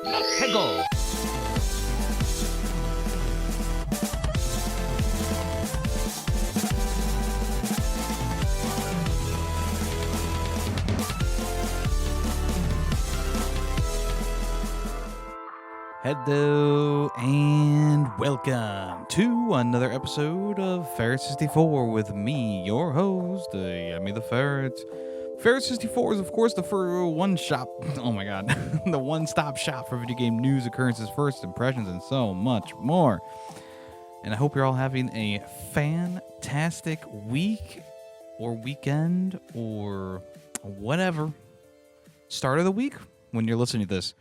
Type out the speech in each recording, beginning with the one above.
Peggle. Hello and welcome to another episode of Ferret 64 with me, your host, Yemmy the Ferret. Ferret 64 is, of course, the one shop. Oh my god, the one-stop shop for video game news, occurrences, first impressions, and so much more. And I hope you're all having a fantastic week or weekend or whatever. Start of the week when you're listening to this.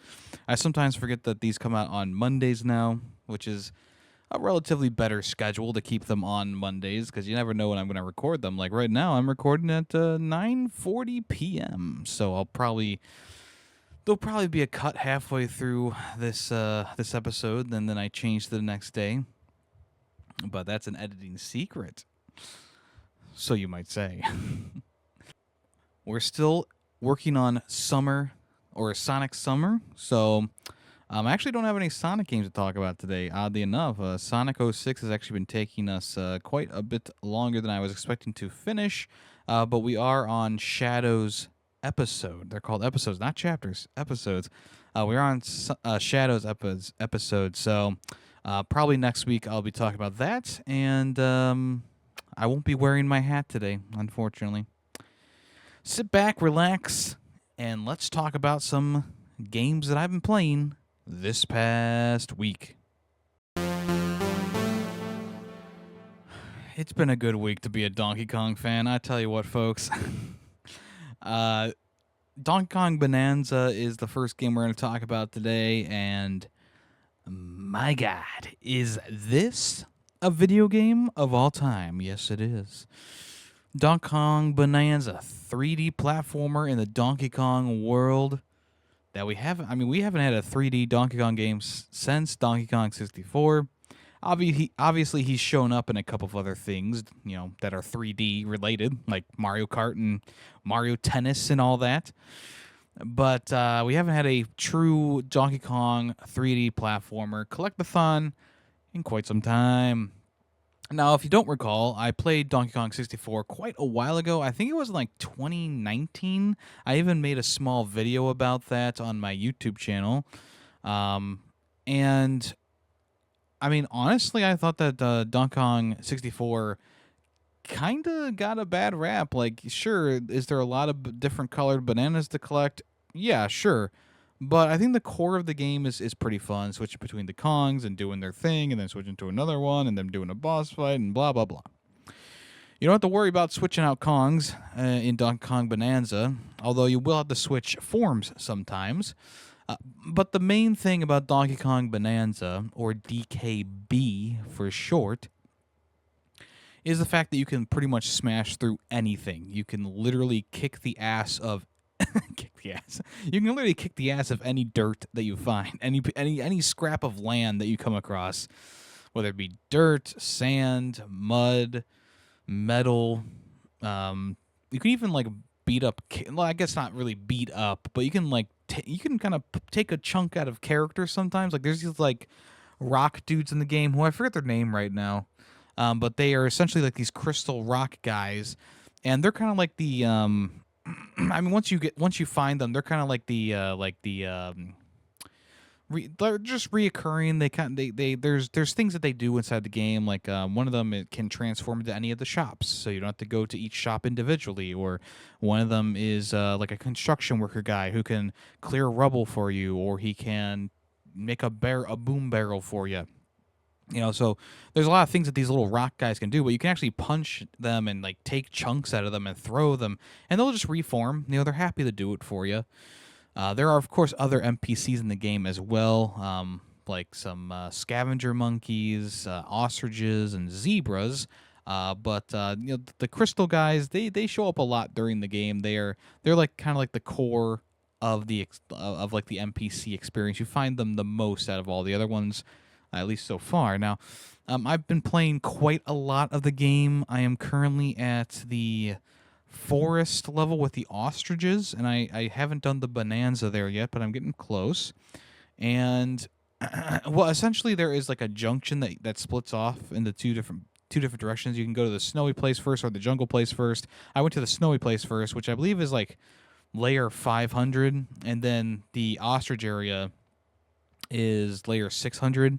I sometimes forget that these come out on Mondays now, which is a relatively better schedule to keep them on Mondays because you never know when I'm going to record them. Like right now, I'm recording at 9:40 p.m. So there'll probably be a cut halfway through this episode, and then I change to the next day. But that's an editing secret, so you might say. We're still working on Summer or Sonic Summer, so I actually don't have any Sonic games to talk about today. Oddly enough, Sonic 06 has actually been taking us quite a bit longer than I was expecting to finish, but we are on Shadow's episode. They're called episodes, not chapters, episodes. We're on Shadow's episode, so probably next week I'll be talking about that, and I won't be wearing my hat today, unfortunately. Sit back, relax, and let's talk about some games that I've been playing this past week. It's been a good week to be a Donkey Kong fan, I tell you what, folks. Donkey Kong Bananza is the first game we're going to talk about today, and my God, is this a video game of all time? Yes, it is. Donkey Kong Bananza, 3D platformer in the Donkey Kong world that we haven't had a 3D Donkey Kong game since Donkey Kong 64. Obviously, he's shown up in a couple of other things, that are 3D related, like Mario Kart and Mario Tennis and all that. But we haven't had a true Donkey Kong 3D platformer collectathon in quite some time. Now, if you don't recall, I played Donkey Kong 64 quite a while ago. I think it was like 2019. I even made a small video about that on my YouTube channel. And, I mean, honestly, I thought that Donkey Kong 64 kind of got a bad rap. Like, sure, is there a lot of different colored bananas to collect? Yeah, sure. But I think the core of the game is pretty fun, switching between the Kongs and doing their thing, and then switching to another one, and then doing a boss fight, and blah, blah, blah. You don't have to worry about switching out Kongs in Donkey Kong Bananza, although you will have to switch forms sometimes. But the main thing about Donkey Kong Bananza, or DKB for short, is the fact that you can pretty much smash through anything. You can literally kick the ass of You can literally kick the ass of any dirt that you find, any scrap of land that you come across, whether it be dirt, sand, mud, metal. You can even like beat up. Well, I guess not really beat up, but you can like you can kind of take a chunk out of characters sometimes. Like there's these like rock dudes in the game who I forget their name right now, but they are essentially like these crystal rock guys, and they're kind of like the I mean, once you find them, they're kind of like they're just reoccurring. There's things that they do inside the game. Like one of them, it can transform into any of the shops, so you don't have to go to each shop individually. Or one of them is like a construction worker guy who can clear rubble for you, or he can make a boom barrel for you. So there's a lot of things that these little rock guys can do, but you can actually punch them and like take chunks out of them and throw them, and they'll just reform. They're happy to do it for you. There are, of course, other NPCs in the game as well, like some scavenger monkeys, ostriches, and zebras. But the crystal guys, they show up a lot during the game. They're like kind of like the core of the NPC experience. You find them the most out of all the other ones, at least so far. Now, I've been playing quite a lot of the game. I am currently at the forest level with the ostriches, and I haven't done the Bananza there yet, but I'm getting close. And well, essentially there is like a junction that splits off into two different directions. You can go to the snowy place first or the jungle place first. I went to the snowy place first, which I believe is like layer 500, and then the ostrich area is layer 600.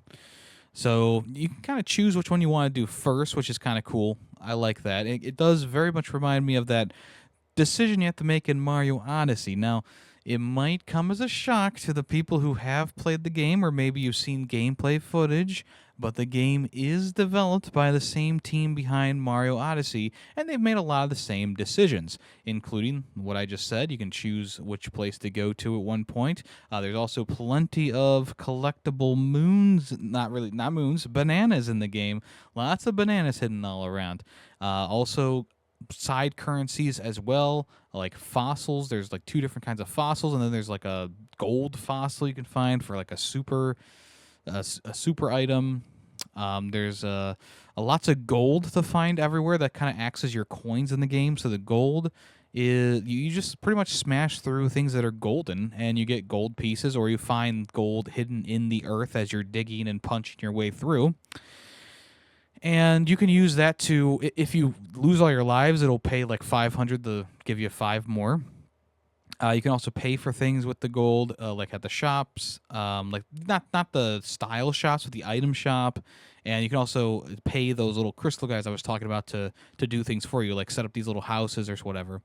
So you can kind of choose which one you want to do first, which is kind of cool. I like that. It does very much remind me of that decision you have to make in Mario Odyssey. Now, it might come as a shock to the people who have played the game, or maybe you've seen gameplay footage, but the game is developed by the same team behind Mario Odyssey, and they've made a lot of the same decisions, including what I just said. You can choose which place to go to at one point. There's also plenty of collectible moons, not moons, bananas in the game. Lots of bananas hidden all around. Also, side currencies as well, like fossils. There's like two different kinds of fossils, and then there's like a gold fossil you can find for like a super item. There's lots of gold to find everywhere that kind of acts as your coins in the game. So the gold is you just pretty much smash through things that are golden, and you get gold pieces, or you find gold hidden in the earth as you're digging and punching your way through. And you can use that to, if you lose all your lives, it'll pay like 500 to give you 5 more. You can also pay for things with the gold, like at the shops, like not the style shops, but the item shop. And you can also pay those little crystal guys I was talking about to do things for you, like set up these little houses or whatever,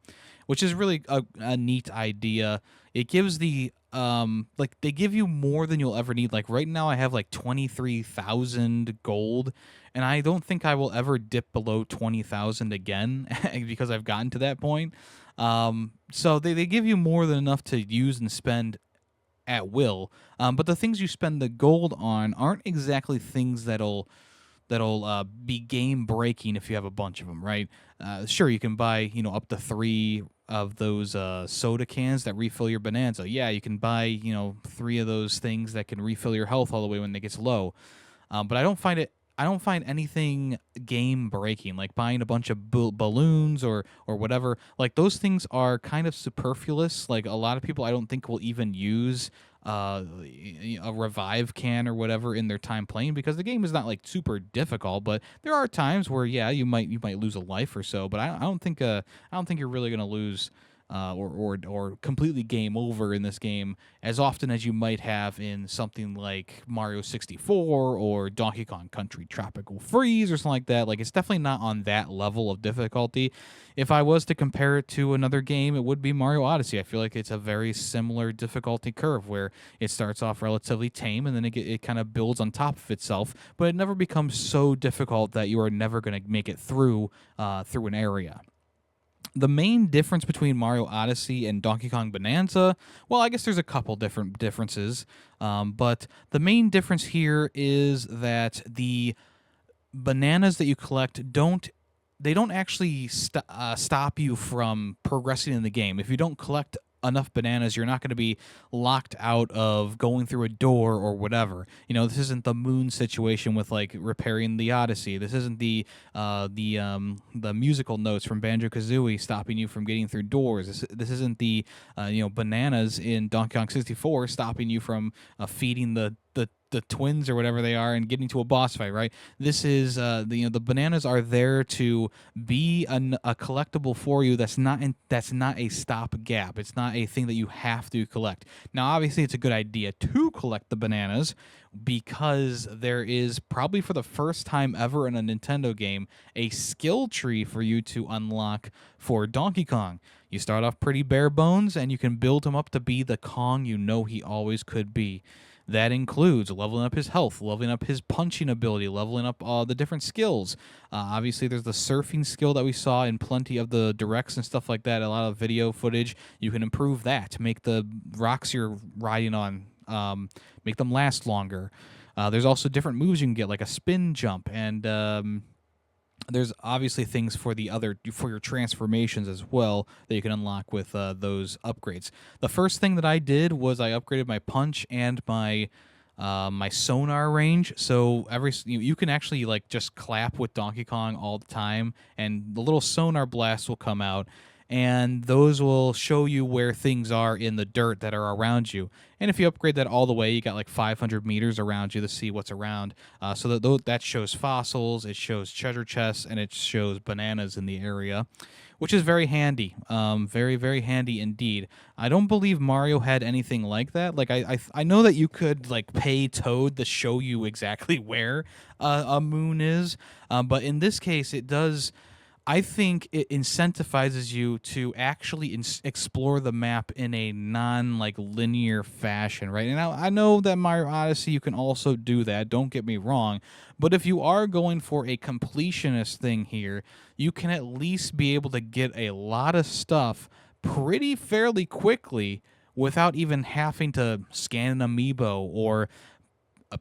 which is really a neat idea. It gives the like they give you more than you'll ever need. Like right now, I have like 23,000 gold, and I don't think I will ever dip below 20,000 again because I've gotten to that point. So they give you more than enough to use and spend at will. But the things you spend the gold on aren't exactly things that'll be game breaking if you have a bunch of them, right? Sure, you can buy up to 3 of those soda cans that refill your Bananza. Yeah, you can buy 3 of those things that can refill your health all the way when it gets low. But I don't find anything game breaking, like buying a bunch of balloons or whatever. Like those things are kind of superfluous. Like a lot of people, I don't think will even use a revive can or whatever in their time playing, because the game is not like super difficult. But there are times where you might lose a life or so. But I don't think you're really gonna lose. Or completely game over in this game as often as you might have in something like Mario 64 or Donkey Kong Country Tropical Freeze or something like that. Like it's definitely not on that level of difficulty. If I was to compare it to another game, it would be Mario Odyssey. I feel like it's a very similar difficulty curve where it starts off relatively tame and then it kind of builds on top of itself, but it never becomes so difficult that you are never going to make it through an area. The main difference between Mario Odyssey and Donkey Kong Bonanza, well, I guess there's a couple different differences, but the main difference here is that the bananas that you collect don't actually stop you from progressing in the game. If you don't collect enough bananas, you're not going to be locked out of going through a door or whatever. This isn't the moon situation with like repairing the Odyssey. This isn't the musical notes from Banjo-Kazooie stopping you from getting through doors. This isn't the bananas in Donkey Kong 64 stopping you from feeding the twins or whatever they are and getting to a boss fight, right? This is the bananas are there to be a collectible for you. That's not a stopgap. It's not a thing that you have to collect. Now, obviously, it's a good idea to collect the bananas because there is probably for the first time ever in a Nintendo game a skill tree for you to unlock for Donkey Kong. You start off pretty bare bones, and you can build him up to be the Kong he always could be. That includes leveling up his health, leveling up his punching ability, leveling up the different skills. Obviously, there's the surfing skill that we saw in plenty of the directs and stuff like that, a lot of video footage. You can improve that, make the rocks you're riding on, make them last longer. There's also different moves you can get, like a spin jump, and there's obviously things for your transformations as well that you can unlock with those upgrades. The first thing that I did was I upgraded my punch and my sonar range. So you can actually like just clap with Donkey Kong all the time, and the little sonar blast will come out. and those will show you where things are in the dirt that are around you. And if you upgrade that all the way, you got like 500 meters around you to see what's around. So that shows fossils, it shows treasure chests, and it shows bananas in the area, which is very handy. Very, very handy indeed. I don't believe Mario had anything like that. Like I know that you could like pay Toad to show you exactly where a moon is, but in this case, it does. I think it incentivizes you to actually explore the map in a non like linear fashion, right? And I know that Mario Odyssey you can also do that. Don't get me wrong, but if you are going for a completionist thing here, you can at least be able to get a lot of stuff pretty fairly quickly without even having to scan an amiibo or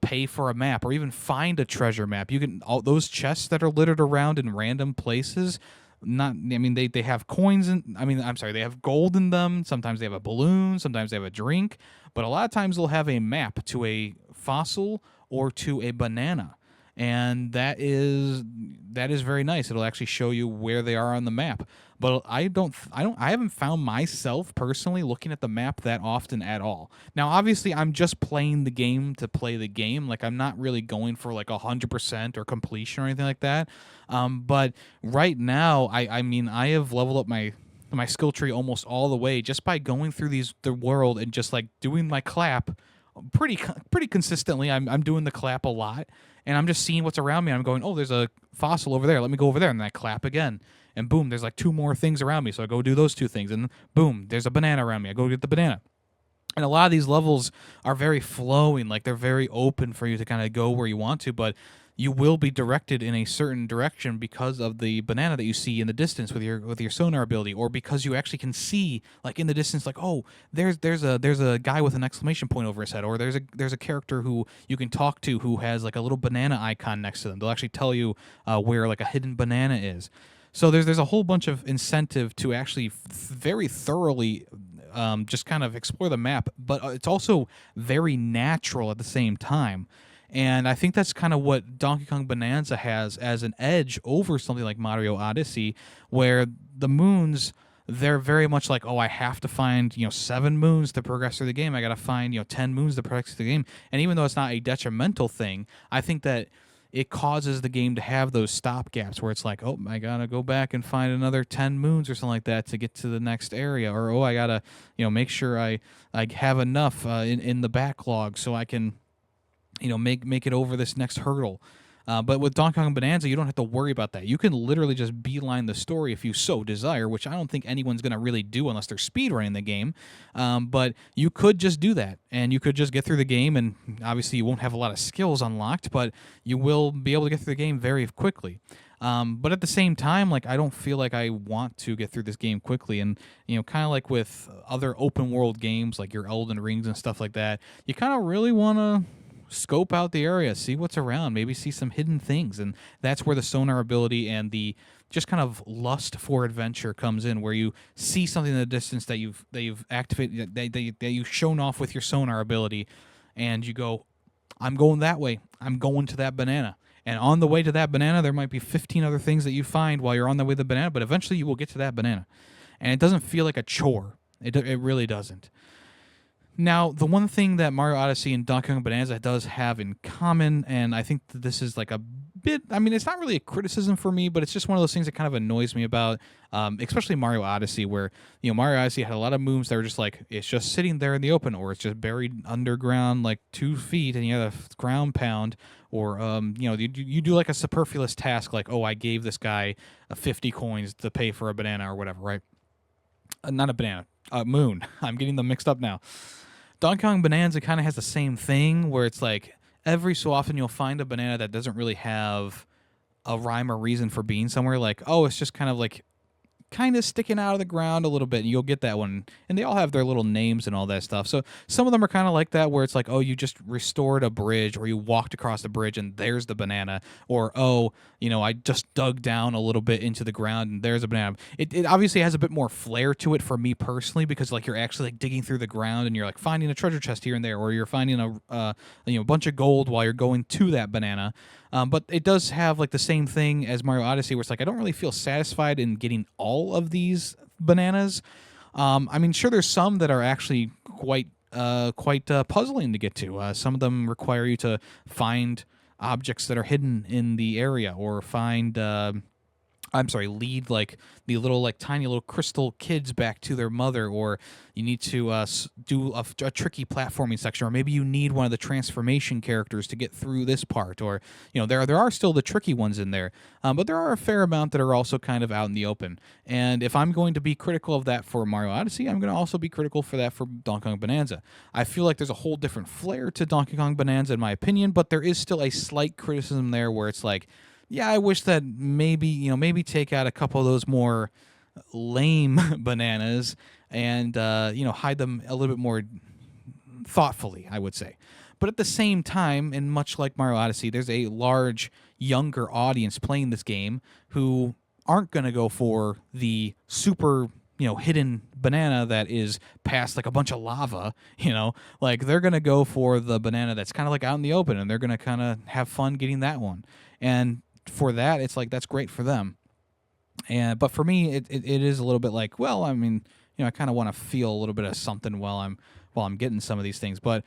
pay for a map or even find a treasure map. You can all those chests that are littered around in random places. Not, I mean, they have coins in. I mean, I'm sorry, they have gold in them. Sometimes they have a balloon. Sometimes they have a drink. But a lot of times they'll have a map to a fossil or to a banana, and that is very nice. It'll actually show you where they are on the map. But I haven't found myself personally looking at the map that often at all. Now, obviously, I'm just playing the game to play the game. Like, I'm not really going for like 100% or completion or anything like that. But right now, I mean, I have leveled up my skill tree almost all the way just by going through the world and just like doing my clap pretty consistently. I'm doing the clap a lot, and I'm just seeing what's around me. I'm going, oh, there's a fossil over there. Let me go over there, and then I clap again, and boom, there's like two more things around me. So I go do those two things, and boom, there's a banana around me. I go get the banana. And a lot of these levels are very flowing, like they're very open for you to kind of go where you want to, but you will be directed in a certain direction because of the banana that you see in the distance with your sonar ability, or because you actually can see like in the distance, like, oh, there's a guy with an exclamation point over his head, or there's a character who you can talk to who has like a little banana icon next to them. They'll actually tell you where like a hidden banana is. So there's a whole bunch of incentive to actually very thoroughly just kind of explore the map, but it's also very natural at the same time. And I think that's kind of what Donkey Kong Bonanza has as an edge over something like Mario Odyssey, where the moons, they're very much like, oh, I have to find 7 moons to progress through the game. I got to find 10 moons to progress through the game. And even though it's not a detrimental thing, I think that it causes the game to have those stop gaps where it's like, oh, I gotta go back and find another 10 moons or something like that to get to the next area, or oh, I gotta make sure I have enough in the backlog so I can make it over this next hurdle. But with Donkey Kong Bonanza, you don't have to worry about that. You can literally just beeline the story if you so desire, which I don't think anyone's going to really do unless they're speedrunning the game. But you could just do that, and you could just get through the game, and obviously you won't have a lot of skills unlocked, but you will be able to get through the game very quickly. But at the same time, like, I don't feel like I want to get through this game quickly. And, kind of like with other open world games, like your Elden Rings and stuff like that, you kind of really want to scope out the area, see what's around, maybe see some hidden things. And that's where the sonar ability and the just kind of lust for adventure comes in, where you see something in the distance that you've activated, that you've shown off with your sonar ability, and you go, I'm going that way. I'm going to that banana. And on the way to that banana, there might be 15 other things that you find while you're on the way to the banana, but eventually you will get to that banana. And it doesn't feel like a chore. It really doesn't. Now, the one thing that Mario Odyssey and Donkey Kong Bonanza does have in common, and I think that this is like a bit, I mean, it's not really a criticism for me, but it's just one of those things that kind of annoys me about, especially Mario Odyssey, where, Mario Odyssey had a lot of moves that were just like, it's just sitting there in the open, or it's just buried underground like 2 feet, and you have a ground pound, or, you do like a superfluous task, like, oh, I gave this guy 50 coins to pay for a banana or whatever, right? Not a banana, a moon. I'm getting them mixed up now. Donkey Kong Bonanza kind of has the same thing, where it's like every so often you'll find a banana that doesn't really have a rhyme or reason for being somewhere. Like, oh, it's just kind of sticking out of the ground a little bit, and you'll get that one. And they all have their little names and all that stuff. So some of them are kind of like that, where it's like, oh, you just restored a bridge, or you walked across the bridge and there's the banana, or oh, I just dug down a little bit into the ground and there's a banana. It obviously has a bit more flair to it for me personally, because like you're actually like digging through the ground and you're like finding a treasure chest here and there, or you're finding a bunch of gold while you're going to that banana. But it does have like the same thing as Mario Odyssey, where it's like I don't really feel satisfied in getting all of these bananas. I mean, sure, there's some that are actually quite puzzling to get to. Some of them require you to find objects that are hidden in the area, or find lead like the little like tiny little crystal kids back to their mother, or you need to do a tricky platforming section, or maybe you need one of the transformation characters to get through this part, or there are still the tricky ones in there, but there are a fair amount that are also kind of out in the open. And if I'm going to be critical of that for Mario Odyssey, I'm going to also be critical for that for Donkey Kong Bonanza. I feel like there's a whole different flair to Donkey Kong Bonanza in my opinion, but there is still a slight criticism there where it's like, yeah, I wish that maybe take out a couple of those more lame bananas and hide them a little bit more thoughtfully, I would say. But at the same time, and much like Mario Odyssey, there's a large younger audience playing this game who aren't going to go for the super hidden banana that is past like a bunch of lava. Like they're going to go for the banana that's kind of like out in the open, and they're going to kind of have fun getting that one. And for that, it's like that's great for them. But for me, it is a little bit like, well, I mean, I kind of want to feel a little bit of something while I'm getting some of these things. But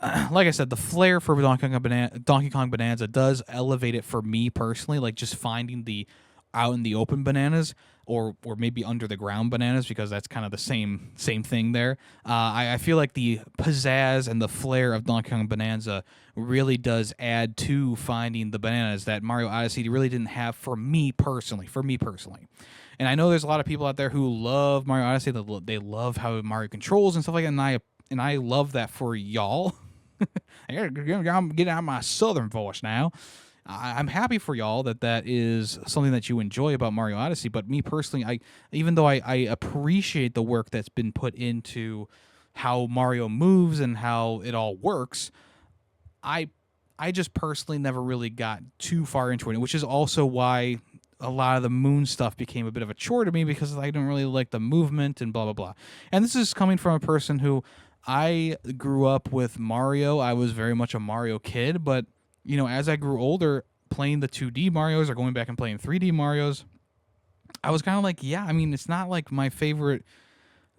like I said, the flair for Donkey Kong Bonanza does elevate it for me personally. Like just finding the out in the open bananas, or maybe under the ground bananas, because that's kind of the same thing there. I feel like the pizzazz and the flair of Donkey Kong Bonanza really does add to finding the bananas that Mario Odyssey really didn't have for me personally. And I know there's a lot of people out there who love Mario Odyssey. They love how Mario controls and stuff like that, and I love that for y'all. I'm getting out my southern voice now. I'm happy for y'all that is something that you enjoy about Mario Odyssey. But me personally, even though I appreciate the work that's been put into how Mario moves and how it all works, I just personally never really got too far into it, which is also why a lot of the moon stuff became a bit of a chore to me, because I didn't really like the movement and blah, blah, blah. And this is coming from a person who I grew up with Mario. I was very much a Mario kid, but as I grew older, playing the 2D Marios or going back and playing 3D Marios, I was kind of like, yeah, I mean, it's not like my favorite,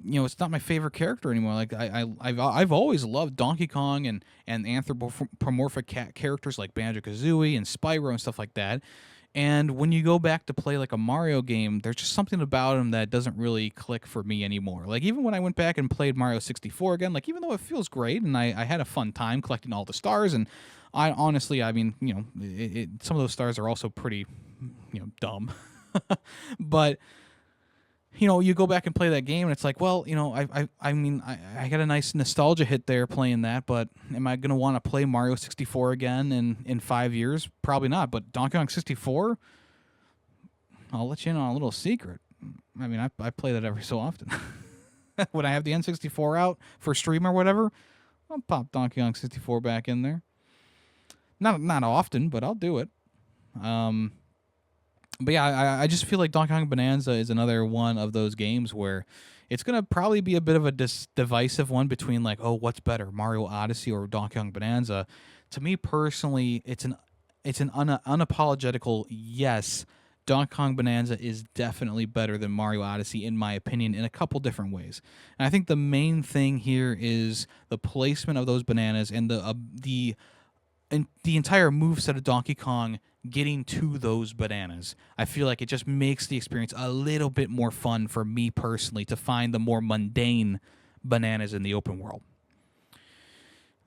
it's not my favorite character anymore. Like I've always loved Donkey Kong and anthropomorphic characters like Banjo-Kazooie and Spyro and stuff like that. And when you go back to play like a Mario game, there's just something about him that doesn't really click for me anymore. Like even when I went back and played Mario 64 again, like even though it feels great and I had a fun time collecting all the stars, and I honestly, I mean, some of those stars are also pretty, dumb. But you go back and play that game, and it's like, well, I mean, I got a nice nostalgia hit there playing that, but am I going to want to play Mario 64 again in 5 years? Probably not. But Donkey Kong 64, I'll let you in on a little secret. I mean, I play that every so often. When I have the N64 out for stream or whatever, I'll pop Donkey Kong 64 back in there. Not often, but I'll do it. But yeah, I just feel like Donkey Kong Bonanza is another one of those games where it's going to probably be a bit of a divisive one between like, oh, what's better, Mario Odyssey or Donkey Kong Bonanza? To me personally, it's an unapologetical yes. Donkey Kong Bonanza is definitely better than Mario Odyssey, in my opinion, in a couple different ways. And I think the main thing here is the placement of those bananas and the entire moveset of Donkey Kong getting to those bananas. I feel like it just makes the experience a little bit more fun for me personally to find the more mundane bananas in the open world.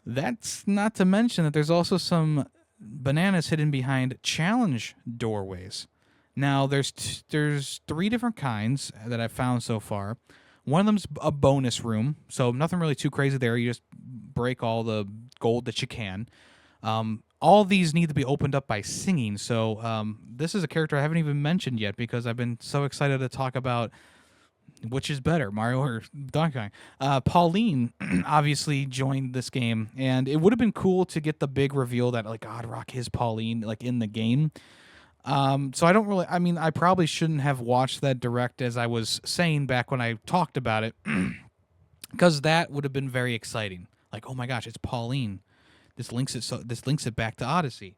That's not to mention that there's also some bananas hidden behind challenge doorways. Now, there's 3 different kinds that I've found so far. One of them's a bonus room, so nothing really too crazy there. You just break all the gold that you can. All these need to be opened up by singing, so this is a character I haven't even mentioned yet because I've been so excited to talk about which is better, Mario or Donkey Kong. Pauline obviously joined this game, and it would have been cool to get the big reveal that, like, God Rock is Pauline, like, in the game. So I don't really, I mean, I probably shouldn't have watched that direct as I was saying back when I talked about it, because that would have been very exciting. Like, oh my gosh, it's Pauline. This links it back to Odyssey.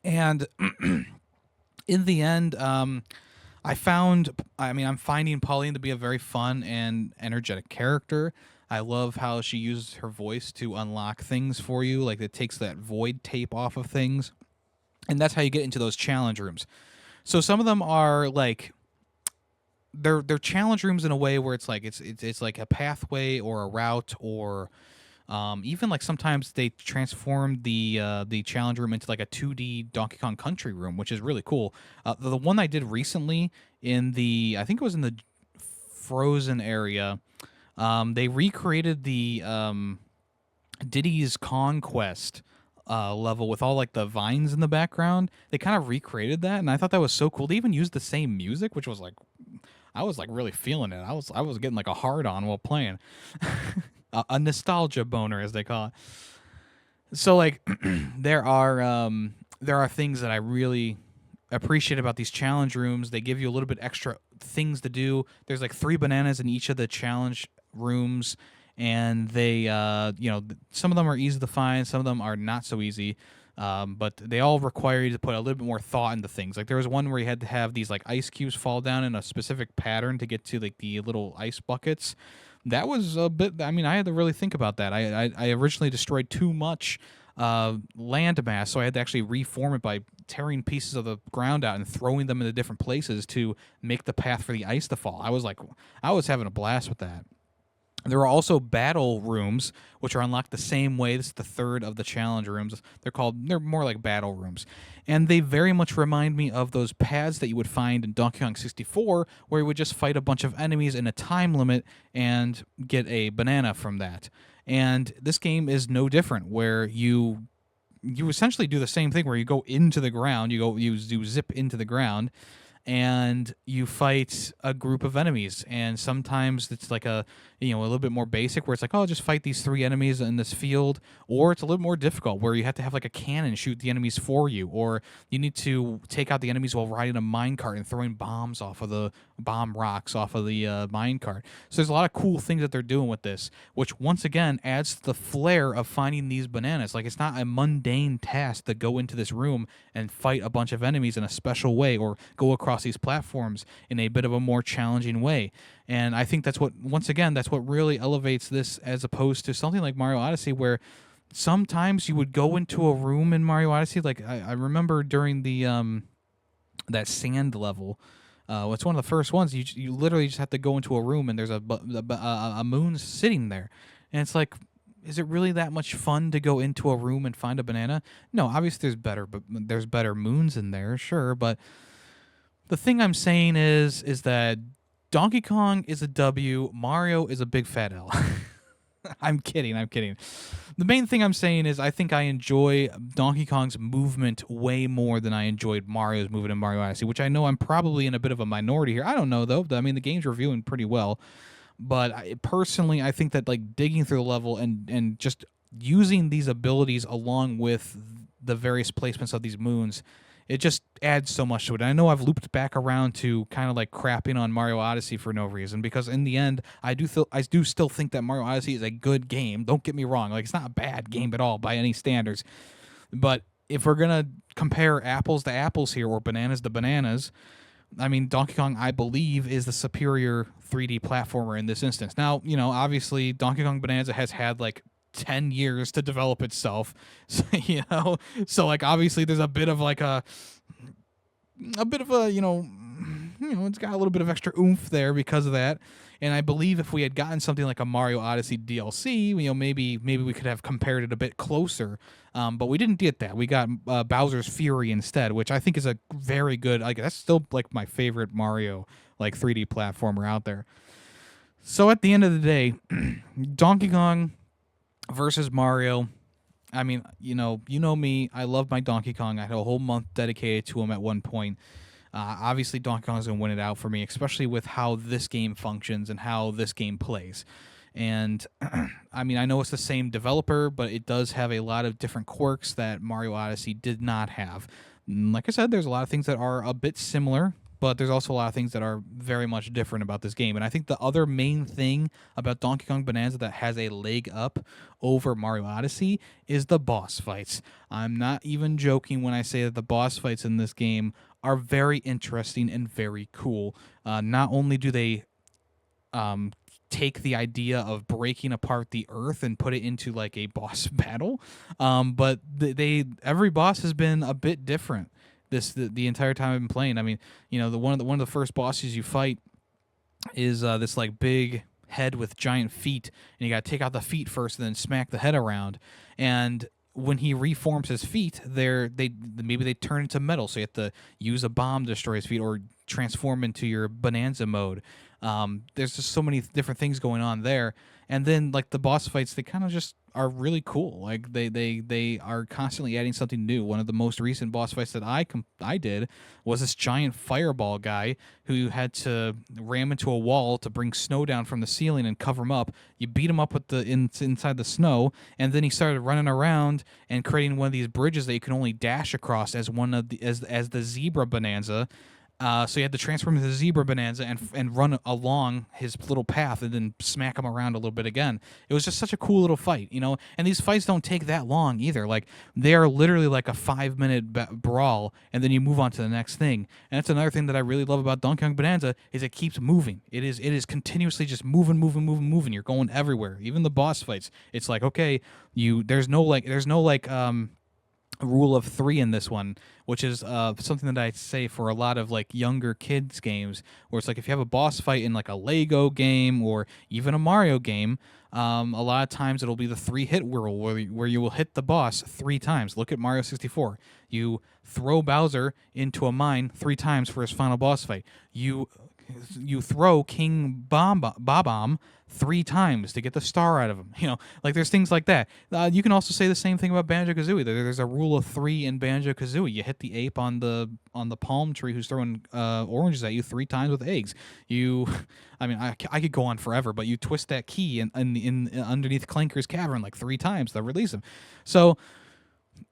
And in the end, I'm finding Pauline to be a very fun and energetic character. I love how she uses her voice to unlock things for you. Like it takes that void tape off of things. And that's how you get into those challenge rooms. So some of them are like they're challenge rooms in a way where it's like it's like a pathway or a route or even like sometimes they transform the challenge room into like a 2D Donkey Kong Country room, which is really cool. The one I did recently in I think it was in the frozen area. They recreated the Diddy's Conquest level with all like the vines in the background. They kind of recreated that, and I thought that was so cool. They even used the same music, which was like I was like really feeling it. I was getting like a hard on while playing. A nostalgia boner, as they call it. So like there are things that I really appreciate about these challenge rooms. They give you a little bit extra things to do. There's like 3 bananas in each of the challenge rooms, and they some of them are easy to find, some of them are not so easy. But they all require you to put a little bit more thought into things. Like there was one where you had to have these like ice cubes fall down in a specific pattern to get to like the little ice buckets. That was a bit. I mean, I had to really think about that. I originally destroyed too much land mass, so I had to actually reform it by tearing pieces of the ground out and throwing them into different places to make the path for the ice to fall. I was having a blast with that. There are also battle rooms, which are unlocked the same way. This is the third of the challenge rooms. They're more like battle rooms. And they very much remind me of those pads that you would find in Donkey Kong 64, where you would just fight a bunch of enemies in a time limit and get a banana from that. And this game is no different, where you essentially do the same thing, where you go into the ground, you zip into the ground, and you fight a group of enemies. And sometimes it's like a little bit more basic, where it's like, oh, just fight these 3 enemies in this field, or it's a little more difficult where you have to have like a cannon shoot the enemies for you, or you need to take out the enemies while riding a minecart and throwing bombs off of the bomb rocks off of the minecart. So there's a lot of cool things that they're doing with this, which once again adds to the flair of finding these bananas. Like it's not a mundane task to go into this room and fight a bunch of enemies in a special way, or go across these platforms in a bit of a more challenging way. And I think that's what really elevates this, as opposed to something like Mario Odyssey, where sometimes you would go into a room in Mario Odyssey. Like I remember during the that sand level, it's one of the first ones. You literally just have to go into a room, and there's a moon sitting there, and it's like, is it really that much fun to go into a room and find a banana? No, obviously there's better moons in there, sure, but the thing I'm saying is that Donkey Kong is a W, Mario is a big fat L. I'm kidding. The main thing I'm saying is I think I enjoy Donkey Kong's movement way more than I enjoyed Mario's movement in Mario Odyssey, which I know I'm probably in a bit of a minority here. I don't know, though. I mean, the game's reviewing pretty well. But personally, I think that like digging through the level and just using these abilities along with the various placements of these moons, it just adds so much to it. And I know I've looped back around to kind of like crapping on Mario Odyssey for no reason, because in the end, I do still think that Mario Odyssey is a good game. Don't get me wrong; like it's not a bad game at all by any standards. But if we're gonna compare apples to apples here, or bananas to bananas, I mean, Donkey Kong, I believe, is the superior 3D platformer in this instance. Now, obviously, Donkey Kong Bonanza has had like 10 years to develop itself. So, so like obviously there's a bit of like a bit of a, it's got a little bit of extra oomph there because of that. And I believe if we had gotten something like a Mario Odyssey DLC, maybe we could have compared it a bit closer. But we didn't get that. We got Bowser's Fury instead, which I think is a very good, like that's still like my favorite Mario like 3D platformer out there. So at the end of the day, Donkey Kong versus Mario. I mean, you know me. I love my Donkey Kong. I had a whole month dedicated to him at one point. Obviously, Donkey Kong's going to win it out for me, especially with how this game functions and how this game plays. And, I mean, I know it's the same developer, but it does have a lot of different quirks that Mario Odyssey did not have. Like I said, there's a lot of things that are a bit similar, but there's also a lot of things that are very much different about this game. And I think the other main thing about Donkey Kong Bonanza that has a leg up over Mario Odyssey is the boss fights. I'm not even joking when I say that the boss fights in this game are very interesting and very cool. Not only do they um, take the idea of breaking apart the earth and put it into like a boss battle, but every boss has been a bit different. The entire time I've been playing. I mean, the one of the first bosses you fight is this like big head with giant feet, and you got to take out the feet first, and then smack the head around. And when he reforms his feet, maybe they turn into metal, so you have to use a bomb to destroy his feet or transform into your Bananza mode. There's just so many different things going on there, and then like the boss fights, they kind of just are really cool. Like they are constantly adding something new. One of the most recent boss fights that I did was this giant fireball guy who had to ram into a wall to bring snow down from the ceiling and cover him up. You beat him up with inside the snow, and then he started running around and creating one of these bridges that you can only dash across as as the zebra Bananza. So you had to transform into the zebra Bananza and run along his little path and then smack him around a little bit again. It was just such a cool little fight, And these fights don't take that long either. Like they are literally like a 5-minute brawl, and then you move on to the next thing. And that's another thing that I really love about Donkey Kong Bonanza is it keeps moving. It is continuously just moving. You're going everywhere. Even the boss fights, it's like okay, there's no rule of 3 in this one, which is something that I say for a lot of like younger kids games, where it's like if you have a boss fight in like a Lego game or even a Mario game, a lot of times it'll be the 3-hit rule where you will hit the boss 3 times. Look at Mario 64. You throw Bowser into a mine 3 times for his final boss fight. You throw King Bob-omb 3 times to get the star out of him. Like there's things like that. You can also say the same thing about Banjo-Kazooie. There's a rule of 3 in Banjo-Kazooie. You hit the ape on the palm tree who's throwing oranges at you 3 times with eggs. I could go on forever, but you twist that key in underneath Clanker's cavern like 3 times to release him. So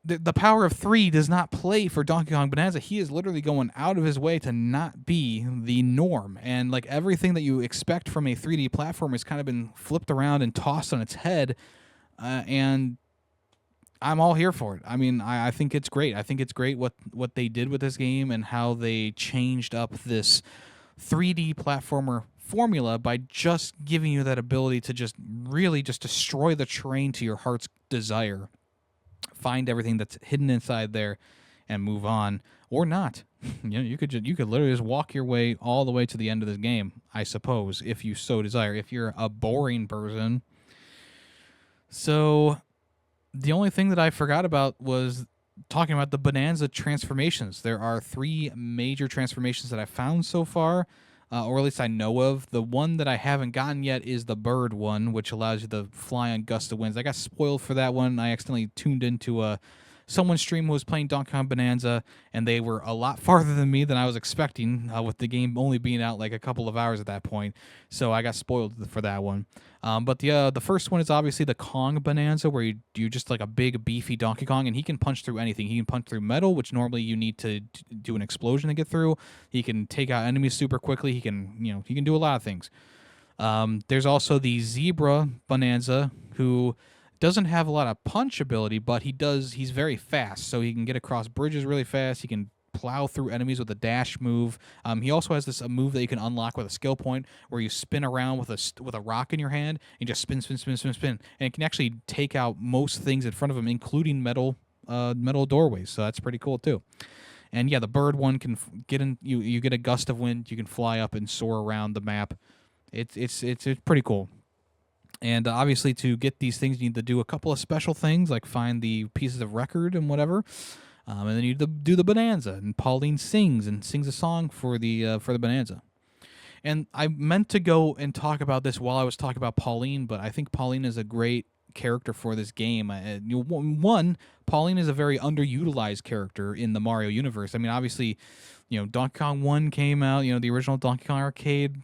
the power of 3 does not play for Donkey Kong Bonanza. He is literally going out of his way to not be the norm. And like everything that you expect from a 3D platform has kind of been flipped around and tossed on its head. And I'm all here for it. I mean, I think it's great. I think it's great what they did with this game and how they changed up this 3D platformer formula by just giving you that ability to just really just destroy the terrain to your heart's desire. Find everything that's hidden inside there and move on, or not. You could literally just walk your way all the way to the end of this game, I suppose, if you so desire, if you're a boring person. So the only thing that I forgot about was talking about the Bonanza transformations. There are 3 major transformations that I found so far, or at least I know of. The one that I haven't gotten yet is the bird one, which allows you to fly on gust of winds. I got spoiled for that one. I accidentally tuned into someone's stream who was playing Donkey Kong Bonanza, and they were a lot farther than me than I was expecting, with the game only being out like a couple of hours at that point. So I got spoiled for that one. But the first one is obviously the Kong Bonanza, where you just like a big beefy Donkey Kong, and he can punch through anything. He can punch through metal, which normally you need to do an explosion to get through. He can take out enemies super quickly. He can do a lot of things. There's also the Zebra Bonanza, who doesn't have a lot of punch ability, but he's very fast, so he can get across bridges really fast. He can plow through enemies with a dash move. He also has a move that you can unlock with a skill point, where you spin around with a rock in your hand and just spin, and it can actually take out most things in front of him, including metal doorways. So that's pretty cool too. And yeah, the bird one can get in. You get a gust of wind. You can fly up and soar around the map. It's pretty cool. And obviously, to get these things, you need to do a couple of special things, like find the pieces of record and whatever. And then you need to do the Bonanza. And Pauline sings a song for the Bonanza. And I meant to go and talk about this while I was talking about Pauline, but I think Pauline is a great character for this game. One, Pauline is a very underutilized character in the Mario universe. I mean, obviously, Donkey Kong 1 came out, the original Donkey Kong arcade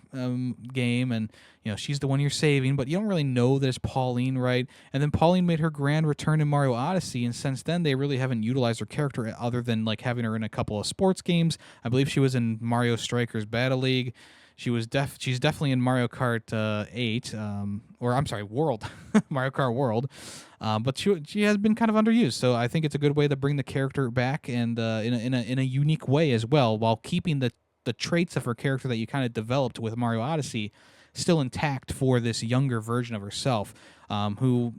game, and she's the one you're saving, but you don't really know that it's Pauline, right? And then Pauline made her grand return in Mario Odyssey, and since then they really haven't utilized her character other than like having her in a couple of sports games. I believe she was in Mario Strikers Battle League. she's definitely in Mario Kart 8, or I'm sorry, World, Mario Kart World, but she has been kind of underused. So I think it's a good way to bring the character back, and in a unique way as well, while keeping the traits of her character that you kind of developed with Mario Odyssey still intact for this younger version of herself, who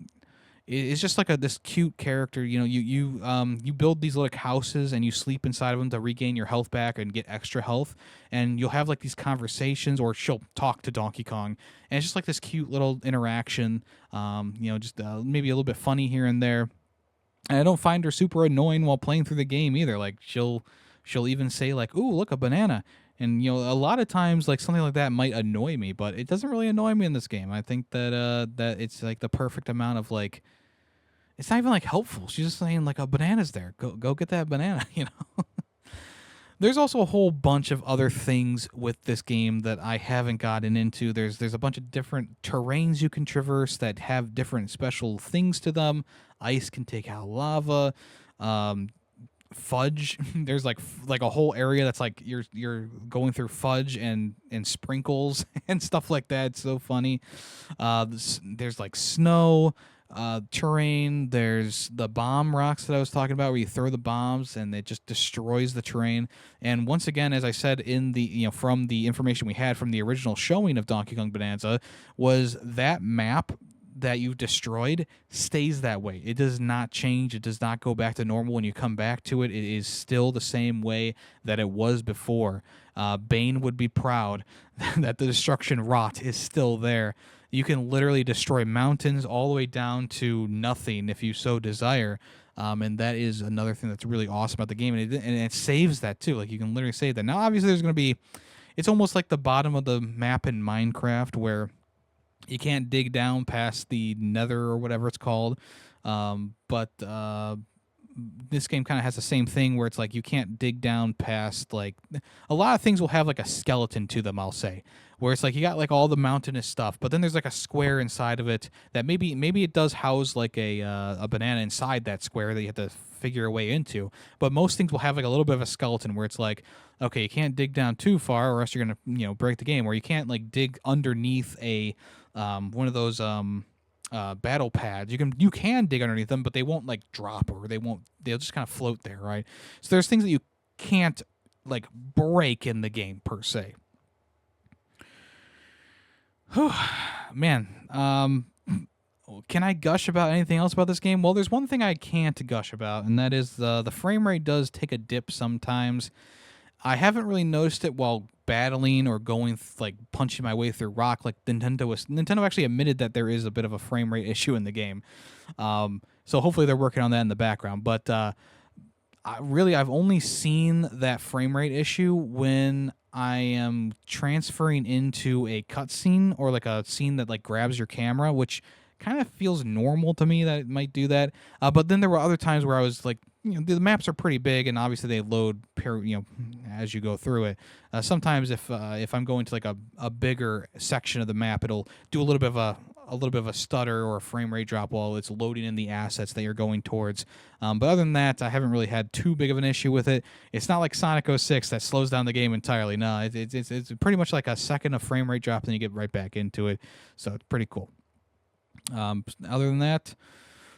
is just like this cute character. You know, you build these little houses and you sleep inside of them to regain your health back and get extra health. And you'll have like these conversations, or she'll talk to Donkey Kong, and it's just like this cute little interaction. Just maybe a little bit funny here and there. And I don't find her super annoying while playing through the game either. Like she'll even say like, "Ooh, look, a banana." And a lot of times like something like that might annoy me, but it doesn't really annoy me in this game. I think that it's like the perfect amount of like, it's not even like helpful. She's just saying like, a banana's there. Go get that banana, There's also a whole bunch of other things with this game that I haven't gotten into. There's a bunch of different terrains you can traverse that have different special things to them. Ice can take out lava. Fudge. There's like a whole area that's like you're going through fudge and sprinkles and stuff like that. It's so funny. There's like snow. Terrain. There's the bomb rocks that I was talking about, where you throw the bombs and it just destroys the terrain. And once again, as I said in the from the information we had from the original showing of Donkey Kong Bonanza, was that map that you've destroyed stays that way. It does not change. It does not go back to normal when you come back to it. It is still the same way that it was before. Bane would be proud that the destruction rot is still there. You can literally destroy mountains all the way down to nothing if you so desire. And that is another thing that's really awesome about the game. And it saves that too. Like, you can literally save that. Now, obviously, there's going to be... It's almost like the bottom of the map in Minecraft, where you can't dig down past the nether or whatever it's called. But this game kind of has the same thing, where it's like you can't dig down past, like... A lot of things will have like a skeleton to them, I'll say. Where it's like you got like all the mountainous stuff, but then there's like a square inside of it that maybe it does house like a banana inside that square that you have to figure a way into. But most things will have like a little bit of a skeleton, where it's like, okay, you can't dig down too far, or else you're gonna break the game. Or you can't like dig underneath a one of those battle pads. You can dig underneath them, but they won't like drop, or they'll just kind of float there, right? So there's things that you can't like break in the game per se. Man, can I gush about anything else about this game? Well, there's one thing I can't gush about, and that is the frame rate does take a dip sometimes. I haven't really noticed it while battling or going like punching my way through rock. Like Nintendo actually admitted that there is a bit of a frame rate issue in the game. So hopefully they're working on that in the background. But I've only seen that frame rate issue when I am transferring into a cutscene, or like a scene that like grabs your camera, which kind of feels normal to me that it might do that. But then there were other times where I was like, the maps are pretty big, and obviously they load as you go through it. Sometimes if I'm going to like a bigger section of the map, it'll do a little bit of a stutter or a frame rate drop while it's loading in the assets that you're going towards. But other than that, I haven't really had too big of an issue with it. It's not like Sonic 06 that slows down the game entirely. No, it's pretty much like a second of frame rate drop, and then you get right back into it. So it's pretty cool. Other than that,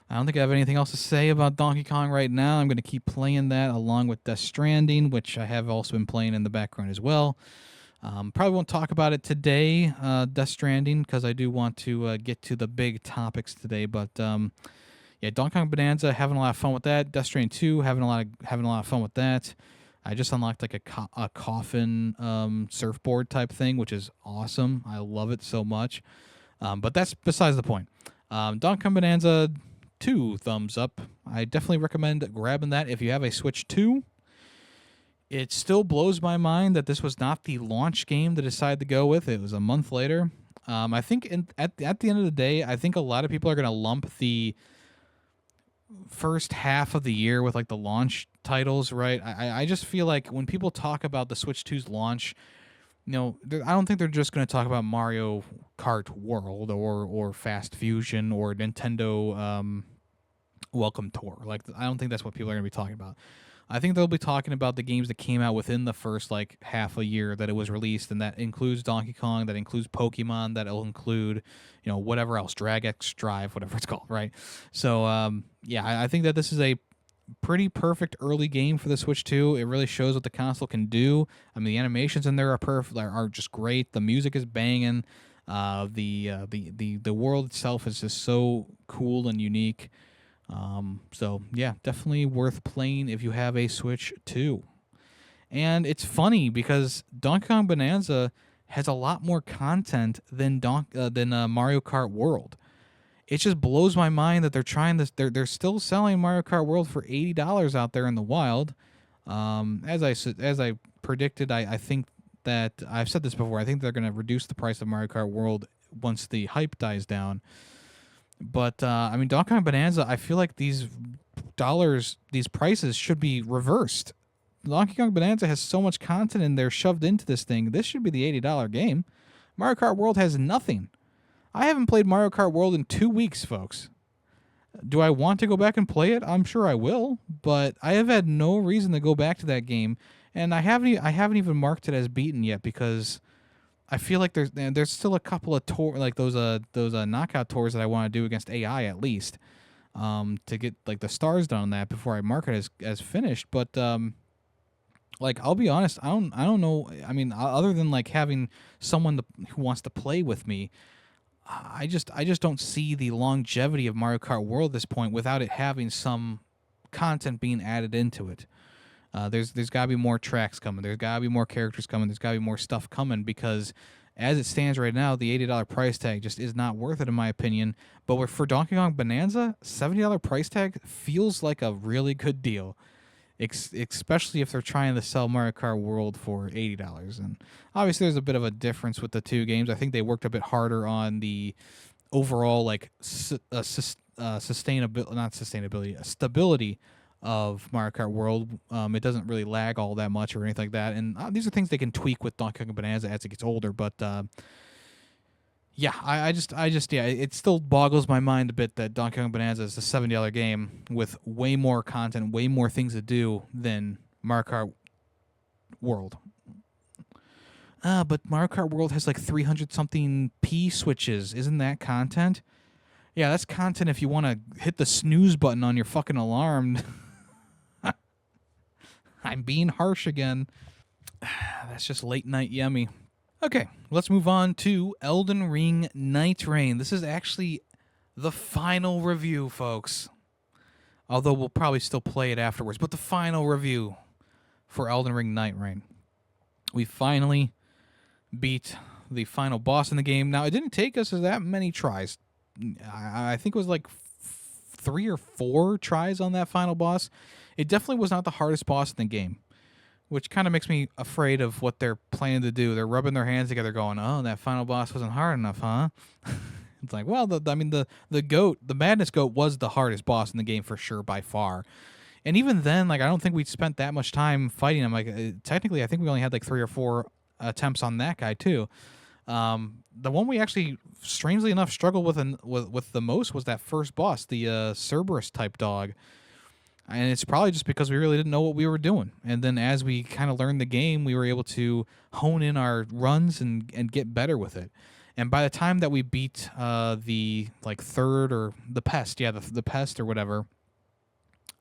I don't think I have anything else to say about Donkey Kong right now. I'm going to keep playing that along with Death Stranding, which I have also been playing in the background as well. Probably won't talk about it today, Death Stranding, because I do want to get to the big topics today. But yeah, Donkey Kong Bonanza, having a lot of fun with that. Death Stranding 2, having a lot of fun with that. I just unlocked like a coffin surfboard type thing, which is awesome. I love it so much. But that's besides the point. Donkey Kong Bonanza 2, thumbs up. I definitely recommend grabbing that if you have a Switch 2. It still blows my mind that this was not the launch game to decide to go with. It was a month later. I think at the end of the day, I think a lot of people are going to lump the first half of the year with like the launch titles, right? I just feel like when people talk about the Switch 2's launch, I don't think they're just going to talk about Mario Kart World or Fast Fusion or Nintendo Welcome Tour. Like, I don't think that's what people are going to be talking about. I think they'll be talking about the games that came out within the first like half a year that it was released, and that includes Donkey Kong, that includes Pokemon, that'll include, whatever else, Drag X Drive, whatever it's called, right? So yeah, I think that this is a pretty perfect early game for the Switch 2. It really shows what the console can do. I mean, the animations in there are perfect, are just great. The music is banging. The world itself is just so cool and unique. So yeah, definitely worth playing if you have a Switch 2. And it's funny because Donkey Kong Bonanza has a lot more content than Mario Kart World. It just blows my mind that they're trying this. They're still selling Mario Kart World for $80 out there in the wild. As I predicted, I think that I've said this before. I think they're going to reduce the price of Mario Kart World once the hype dies down. But I mean, Donkey Kong Bonanza, I feel like these prices should be reversed. Donkey Kong Bonanza has so much content in there shoved into this thing. This should be the $80 game. Mario Kart World has nothing. I haven't played Mario Kart World in 2 weeks, folks. Do I want to go back and play it? I'm sure I will, but I have had no reason to go back to that game, and I haven't even marked it as beaten yet because I feel like there's still a couple of those knockout tours that I want to do against AI at least, to get like the stars done on that before I mark it as finished. But like, I'll be honest, I don't know. I mean, other than like having someone who wants to play with me, I just don't see the longevity of Mario Kart World at this point without it having some content being added into it. There's got to be more tracks coming. There's got to be more characters coming. There's got to be more stuff coming because as it stands right now, the $80 price tag just is not worth it in my opinion. But for Donkey Kong Bonanza, $70 price tag feels like a really good deal. Especially if they're trying to sell Mario Kart World for $80. And obviously there's a bit of a difference with the two games. I think they worked a bit harder on the overall like stability of Mario Kart World. It doesn't really lag all that much or anything like that. And these are things they can tweak with Donkey Kong Bonanza as it gets older. But yeah, I just it still boggles my mind a bit that Donkey Kong Bonanza is a $70 game with way more content, way more things to do than Mario Kart World. But Mario Kart World has like 300 something P switches. Isn't that content? Yeah, that's content if you want to hit the snooze button on your fucking alarm. I'm being harsh again. That's just late night Yemmy. Okay, let's move on to Elden Ring Nightreign. This is actually the final review, folks. Although we'll probably still play it afterwards. But the final review for Elden Ring Nightreign. We finally beat the final boss in the game. Now, it didn't take us that many tries. I think it was like 3 or 4 tries on that final boss. It definitely was not the hardest boss in the game, which kind of makes me afraid of what they're planning to do. They're rubbing their hands together going, oh, that final boss wasn't hard enough, huh? It's like, well, the Madness Goat was the hardest boss in the game for sure by far. And even then, like, I don't think we spent that much time fighting him. Like, technically, I think we only had like 3 or 4 attempts on that guy too. The one we actually, strangely enough, struggled with the most was that first boss, the Cerberus type dog. And it's probably just because we really didn't know what we were doing. And then as we kind of learned the game, we were able to hone in our runs and get better with it. And by the time that we beat the like third or the pest, the pest or whatever,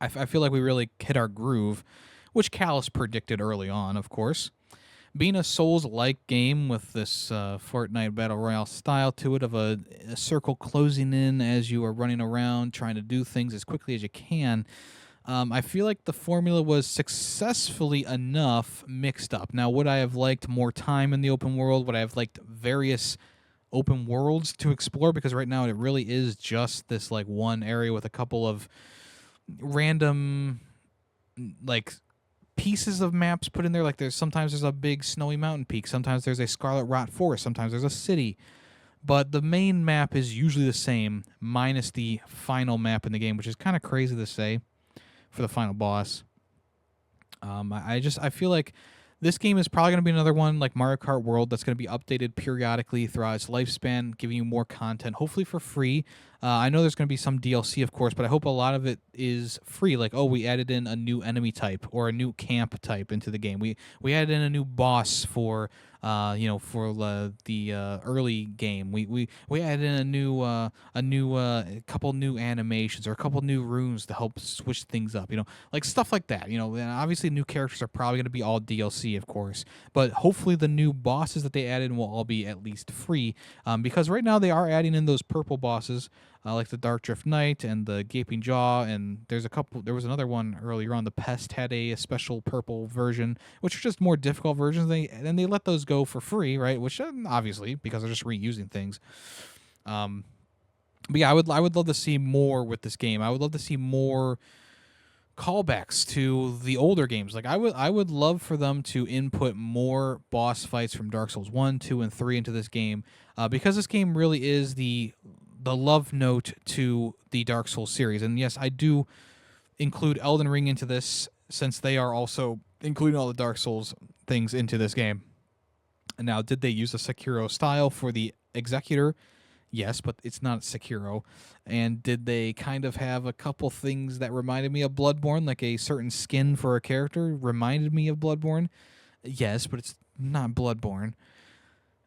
I feel like we really hit our groove, which Callus predicted early on, of course. Being a Souls-like game with this Fortnite Battle Royale style to it of a circle closing in as you are running around trying to do things as quickly as you can, I feel like the formula was successfully enough mixed up. Now, would I have liked more time in the open world? Would I have liked various open worlds to explore? Because right now it really is just this like one area with a couple of random like pieces of maps put in there. Like sometimes there's a big snowy mountain peak. Sometimes there's a scarlet rot forest. Sometimes there's a city. But the main map is usually the same, minus the final map in the game, which is kind of crazy to say for the final boss. I feel like This game is probably going to be another one like Mario Kart World that's going to be updated periodically throughout its lifespan, giving you more content, hopefully for free. I know there's going to be some DLC, of course, but I hope a lot of it is free. Like, oh, we added in a new enemy type or a new camp type into the game. We added in a new boss for for the early game. We added in a couple new animations or a couple new runes to help switch things up. Like stuff like that. And obviously new characters are probably going to be all DLC, of course, but hopefully the new bosses that they added will all be at least free. Because right now they are adding in those purple bosses. Like the Dark Drift Knight and the Gaping Jaw, and there was another one earlier on. The Pest had a special purple version, which are just more difficult versions. They let those go for free, right? Which obviously because they're just reusing things. But yeah, I would love to see more with this game. I would love to see more callbacks to the older games. Like I would love for them to input more boss fights from Dark Souls 1, 2, and 3 into this game, because this game really is the love note to the Dark Souls series. And yes, I do include Elden Ring into this, since they are also including all the Dark Souls things into this game. And now, did they use a Sekiro style for the Executor? Yes, but it's not Sekiro. And did they kind of have a couple things that reminded me of Bloodborne, like a certain skin for a character reminded me of Bloodborne? Yes, but it's not Bloodborne.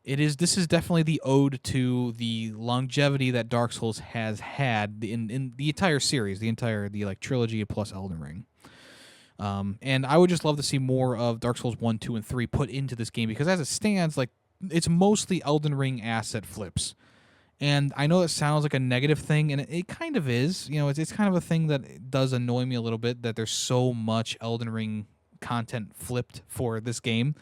This is definitely the ode to the longevity that Dark Souls has had in the entire series, the trilogy plus Elden Ring. And I would just love to see more of Dark Souls 1, 2, and 3 put into this game, because as it stands, like, it's mostly Elden Ring asset flips. And I know it sounds like a negative thing, and it kind of is. It's kind of a thing that does annoy me a little bit, that there's so much Elden Ring content flipped for this game.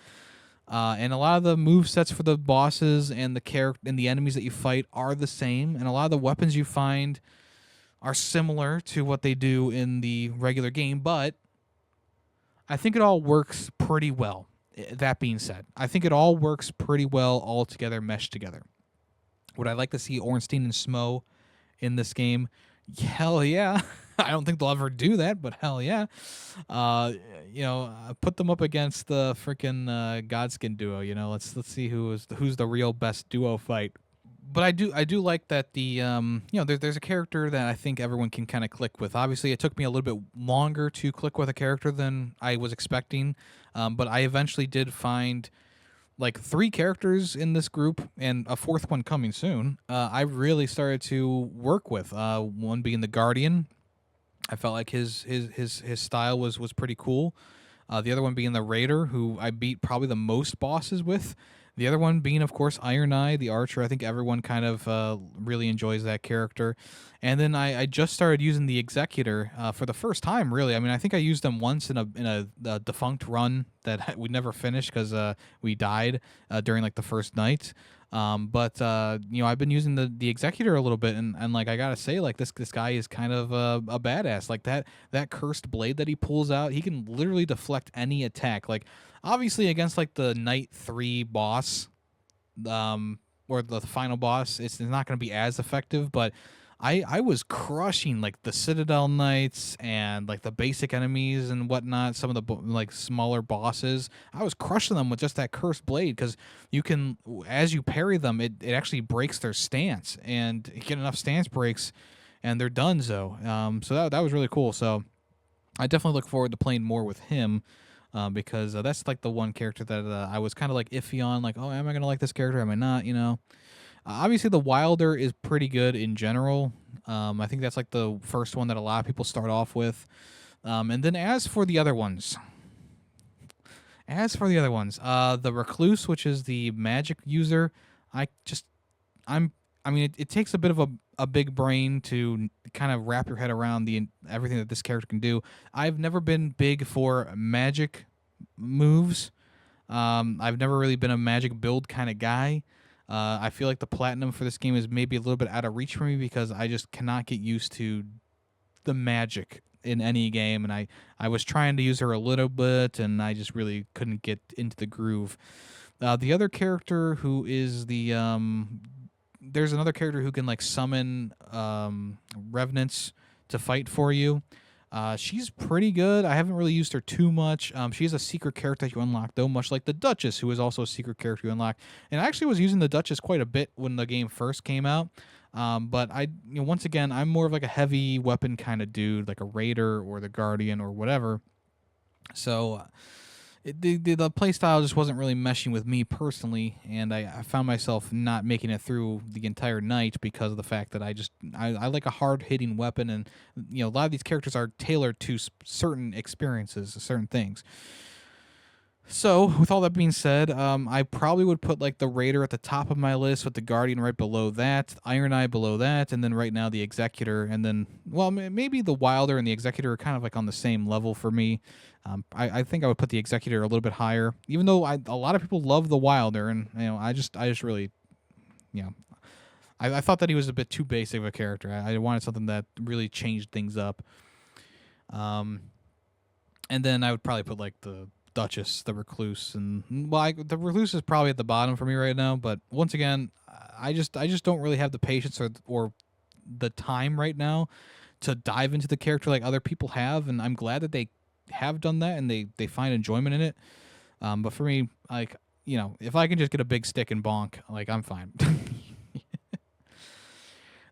And a lot of the move sets for the bosses and the character and the enemies that you fight are the same, and a lot of the weapons you find are similar to what they do in the regular game. But I think it all works pretty well. That being said, I think it all works pretty well all together, meshed together. Would I like to see Ornstein and Smo in this game? Hell yeah. I don't think they'll ever do that, but hell yeah. Put them up against the freaking Godskin duo. Let's see who's the real best duo fight. But I do like that there's a character that I think everyone can kind of click with. Obviously, it took me a little bit longer to click with a character than I was expecting, but I eventually did find like 3 characters in this group, and a 4th one coming soon. I really started to work with one being the Guardian. I felt like his style was pretty cool. The other one being the Raider, who I beat probably the most bosses with. The other one being, of course, Iron Eye, the Archer. I think everyone kind of really enjoys that character. And then I just started using the Executor for the first time, really. I mean, I think I used them once in a defunct run that we never finished because we died during like the first night. But I've been using the Executor a little bit, and like I gotta say, like this guy is kind of a badass. Like that cursed blade that he pulls out, he can literally deflect any attack. Like obviously against like the Night 3 boss, or the final boss, it's not gonna be as effective, but I was crushing like the Citadel Knights and like the basic enemies and whatnot. Some of the like smaller bosses, I was crushing them with just that cursed blade, because you can, as you parry them, it actually breaks their stance, and you get enough stance breaks, and they're done. So that was really cool. So I definitely look forward to playing more with him. Because that's like the one character that I was kind of like iffy on, like, oh, am I gonna like this character? Am I not? Obviously, the Wilder is pretty good in general. I think that's like the first one that a lot of people start off with. And then as for the other ones, the Recluse, which is the magic user, it takes a bit of a big brain to kind of wrap your head around everything that this character can do. I've never been big for magic moves. I've never really been a magic build kind of guy. I feel like the platinum for this game is maybe a little bit out of reach for me, because I just cannot get used to the magic in any game, and I was trying to use her a little bit, and I just really couldn't get into the groove. The other character who is there's another character who can like summon revenants to fight for you. She's pretty good. I haven't really used her too much. She's a secret character that you unlock, though, much like the Duchess, who is also a secret character you unlock. And I actually was using the Duchess quite a bit when the game first came out. But once again, I'm more of like a heavy weapon kind of dude, like a Raider or the Guardian or whatever. So the play style just wasn't really meshing with me personally, and I found myself not making it through the entire night because of the fact that I like a hard hitting weapon, and a lot of these characters are tailored to certain experiences, certain things. So, with all that being said, I probably would put like the Raider at the top of my list, with the Guardian right below that, Iron Eye below that, and then right now the Executor, and then maybe the Wilder and the Executor are kind of like on the same level for me. I think I would put the Executor a little bit higher, even though a lot of people love the Wilder, and I just really, I thought that he was a bit too basic of a character. I wanted something that really changed things up. And then I would probably put like the Duchess, the Recluse, and the Recluse is probably at the bottom for me right now. But once again, I just don't really have the patience or the time right now to dive into the character like other people have, and I'm glad that they have done that and they find enjoyment in it. But for me, like if I can just get a big stick and bonk, like I'm fine.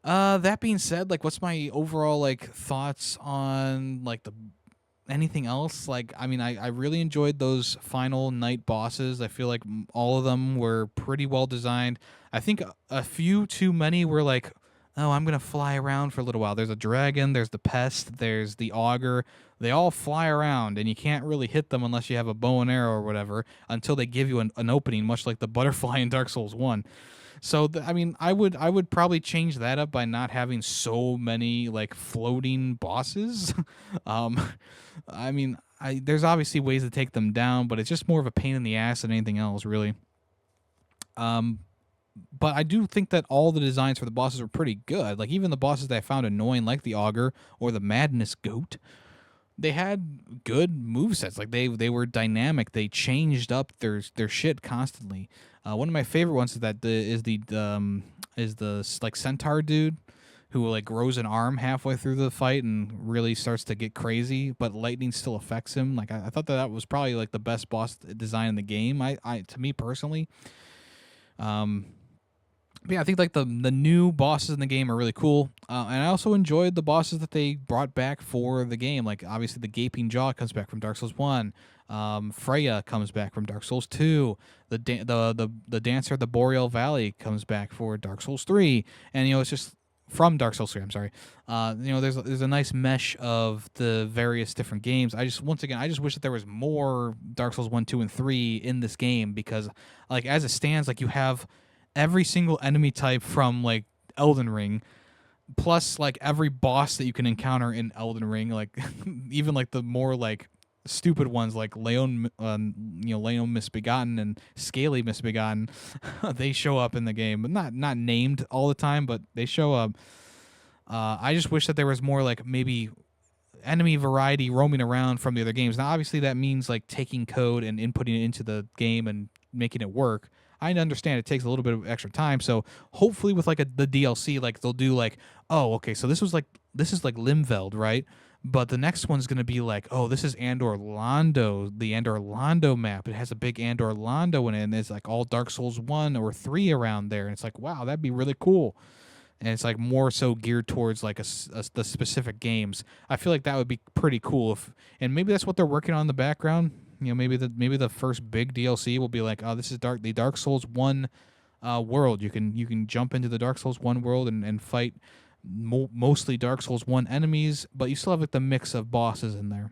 That being said, like, what's my overall like thoughts on like the anything else? Like, I mean, I really enjoyed those final night bosses. I feel like all of them were pretty well designed. I think a few too many were like, oh, I'm going to fly around for a little while. There's a dragon, there's the pest, there's the augur. They all fly around, and you can't really hit them unless you have a bow and arrow or whatever until they give you an opening, much like the butterfly in Dark Souls 1. So I mean, I would probably change that up by not having so many like floating bosses. um, I mean, there's obviously ways to take them down, but it's just more of a pain in the ass than anything else, really. But I do think that all the designs for the bosses were pretty good. Like even the bosses that I found annoying, like the augur or the madness goat, they had good movesets. Like they were dynamic. They changed up their shit constantly. One of my favorite ones is the like centaur dude who like grows an arm halfway through the fight and really starts to get crazy, but lightning still affects him. Like I thought that was probably like the best boss design in the game. I to me personally. But yeah, I think like the new bosses in the game are really cool, and I also enjoyed the bosses that they brought back for the game. Like obviously the Gaping Jaw comes back from Dark Souls 1. Freya comes back from Dark Souls 2. The Dancer of the Boreal Valley comes back for Dark Souls 3, and it's just from Dark Souls 3. I'm sorry. There's a nice mesh of the various different games. I just wish that there was more Dark Souls 1, 2, and 3 in this game, because like as it stands, like you have every single enemy type from like Elden Ring, plus like every boss that you can encounter in Elden Ring, like even like the more like stupid ones like Leon Misbegotten and Scaly Misbegotten. They show up in the game, but not named all the time, but they show up. I just wish that there was more like maybe enemy variety roaming around from the other games. Now obviously that means like taking code and inputting it into the game and making it work. I understand it takes a little bit of extra time, so hopefully with like the DLC, like they'll do like, oh, okay, so this is like Limveld, right? But the next one's gonna be like, oh, this is Andor Londo, the Andor Londo map. It has a big Andor Londo in it, and it's like all Dark Souls 1 or 3 around there, and it's like, wow, that'd be really cool. And it's like more so geared towards like the specific games. I feel like that would be pretty cool and maybe that's what they're working on in the background. Maybe the first big DLC will be like, oh, this is the Dark Souls 1 world. You can jump into the Dark Souls 1 world and fight mostly Dark Souls 1 enemies, but you still have like the mix of bosses in there.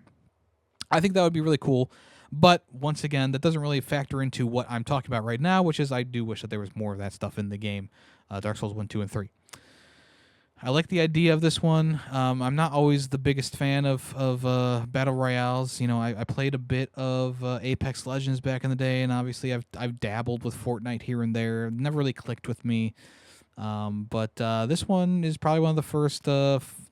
I think that would be really cool. But once again, that doesn't really factor into what I'm talking about right now, which is I do wish that there was more of that stuff in the game, Dark Souls 1, 2, and 3. I like the idea of this one. I'm not always the biggest fan of battle royales. I played a bit of Apex Legends back in the day, and obviously I've dabbled with Fortnite here and there. Never really clicked with me. But this one is probably one of the first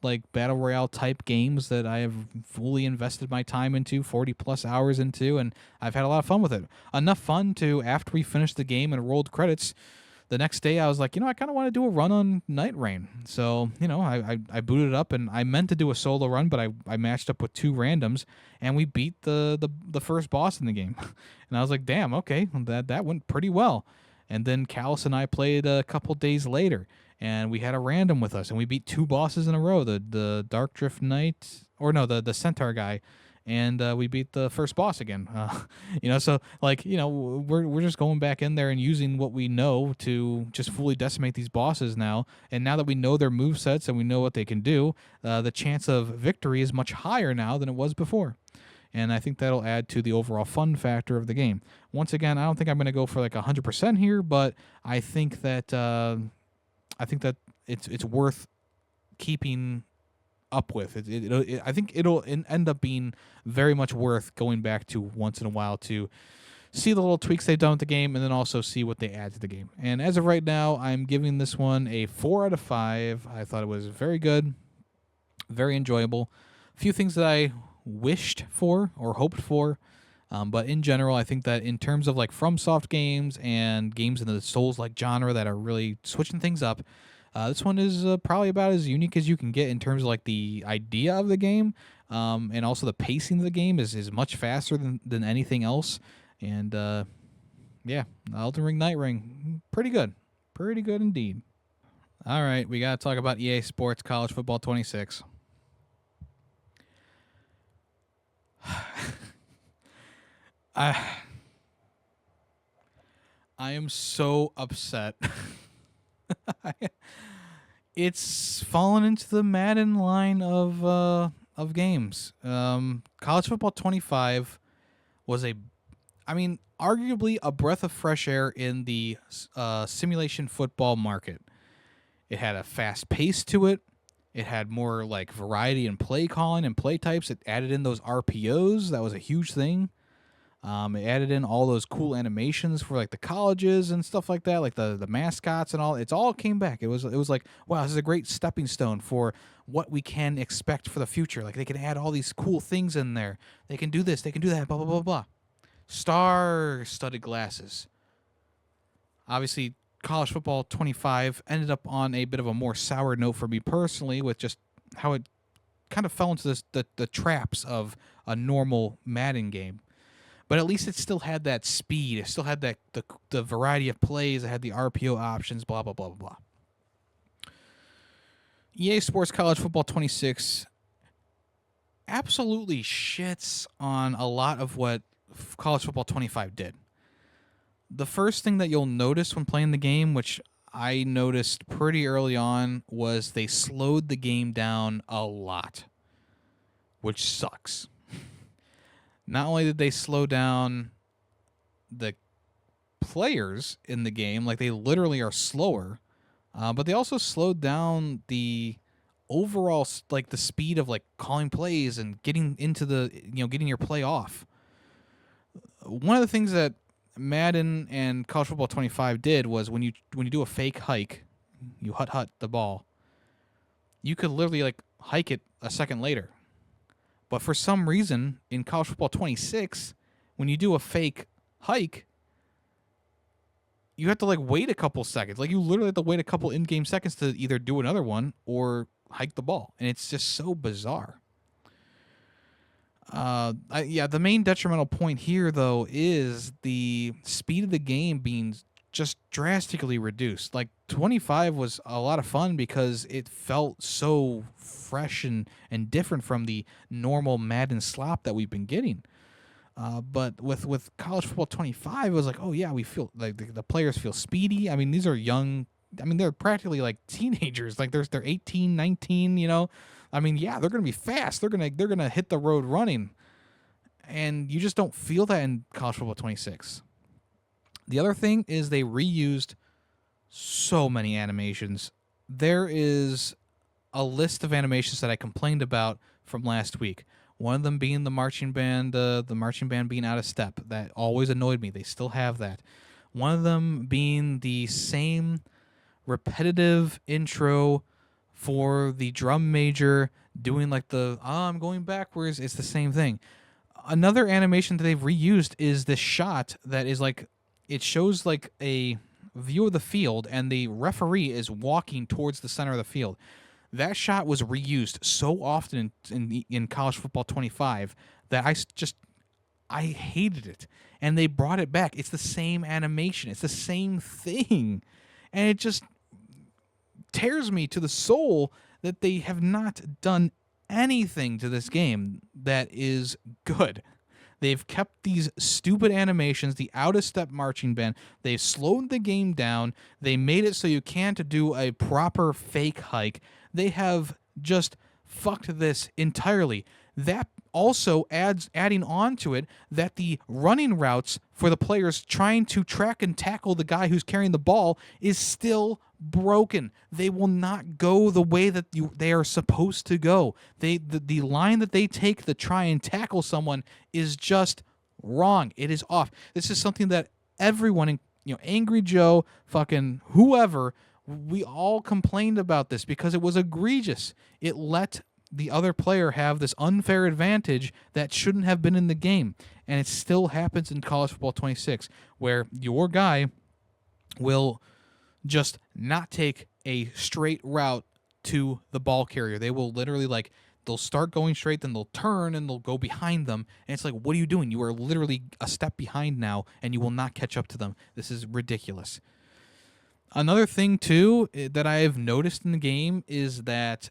like battle royale type games that I have fully invested my time into, 40 plus hours into, and I've had a lot of fun with it. Enough fun to, after we finished the game and rolled credits, the next day I was like, I kind of want to do a run on Nightreign. So, I booted it up, and I meant to do a solo run, but I matched up with two randoms, and we beat the first boss in the game. And I was like, damn, okay, that went pretty well. And then Callus and I played a couple days later, and we had a random with us, and we beat two bosses in a row, the Dark Drift Knight, or no, the Centaur guy, and we beat the first boss again. So like, we're just going back in there and using what we know to just fully decimate these bosses now. And now that we know their movesets and we know what they can do, the chance of victory is much higher now than it was before. And I think that'll add to the overall fun factor of the game. Once again, I don't think I'm going to go for like 100% here, but I think that it's worth keeping up with. I think it'll end up being very much worth going back to once in a while to see the little tweaks they've done with the game, and then also see what they add to the game. And as of right now, I'm giving this one a 4 out of 5. I thought it was very good, very enjoyable. A few things that I wished for or hoped for, but in general, I think that in terms of like FromSoft games and games in the Souls-like genre that are really switching things up, this one is probably about as unique as you can get in terms of like the idea of the game, and also the pacing of the game is much faster than anything else. And Elden Ring, Nightreign, pretty good indeed. All right, we got to talk about EA Sports College Football 26. I am so upset. It's fallen into the Madden line of games. College Football 25 was arguably a breath of fresh air in the simulation football market. It had a fast pace to it. It had more like variety in play calling and play types. It added in those RPOs. That was a huge thing. It added in all those cool animations for like the colleges and stuff like that, like the mascots and all. It's all came back. It was like, wow, this is a great stepping stone for what we can expect for the future. Like they can add all these cool things in there. They can do this. They can do that. Blah blah blah blah. Star-studded glasses. Obviously, College Football 25 ended up on a bit of a more sour note for me personally, with just how it kind of fell into the traps of a normal Madden game. But at least it still had that speed. It still had that the variety of plays. It had the RPO options, blah, blah, blah, blah, blah. EA Sports College Football 26 absolutely shits on a lot of what College Football 25 did. The first thing that you'll notice when playing the game, which I noticed pretty early on, was they slowed the game down a lot, which sucks. Not only did they slow down the players in the game, like they literally are slower, but they also slowed down the overall, like the speed of like calling plays and getting into getting your play off. One of the things that Madden and College Football 25 did was when you do a fake hike, you hut the ball, you could literally like hike it a second later. But for some reason, in College Football 26, when you do a fake hike, you have to like wait a couple seconds. Like you literally have to wait a couple in-game seconds to either do another one or hike the ball. And it's just so bizarre. The main detrimental point here, though, is the speed of the game being just drastically reduced. Like 25 was a lot of fun because it felt so fresh and different from the normal Madden slop that we've been getting. But with College Football 25, it was like, oh yeah, we feel like the players feel speedy. I mean, these are young. I mean, they're practically like teenagers. Like they're 18, 19. I mean, yeah, they're gonna be fast. They're gonna hit the road running, and you just don't feel that in College Football 26. The other thing is they reused so many animations. There is a list of animations that I complained about from last week. One of them being the marching band being out of step. That always annoyed me. They still have that. One of them being the same repetitive intro for the drum major doing like I'm going backwards. It's the same thing. Another animation that they've reused is this shot that is like, it shows like a view of the field and the referee is walking towards the center of the field. That shot was reused so often in college football 25 that I hated it. And they brought it back. It's the same animation. It's the same thing. And it just tears me to the soul that they have not done anything to this game that is good. They've kept these stupid animations, the out-of-step marching band. They've slowed the game down. They made it so you can't do a proper fake hike. They have just fucked this entirely. That also adding on to it that the running routes for the players trying to track and tackle the guy who's carrying the ball is still broken. They will not go the way that they are supposed to go. The line that they take to try and tackle someone is just wrong. It is off. This is something that everyone, Angry Joe, fucking whoever, we all complained about this because it was egregious. It let the other player have this unfair advantage that shouldn't have been in the game. And it still happens in college football 26, where your guy will just not take a straight route to the ball carrier. They will literally, they'll start going straight, then they'll turn and they'll go behind them. And it's like, what are you doing? You are literally a step behind now, and you will not catch up to them. This is ridiculous. Another thing, too, that I have noticed in the game is that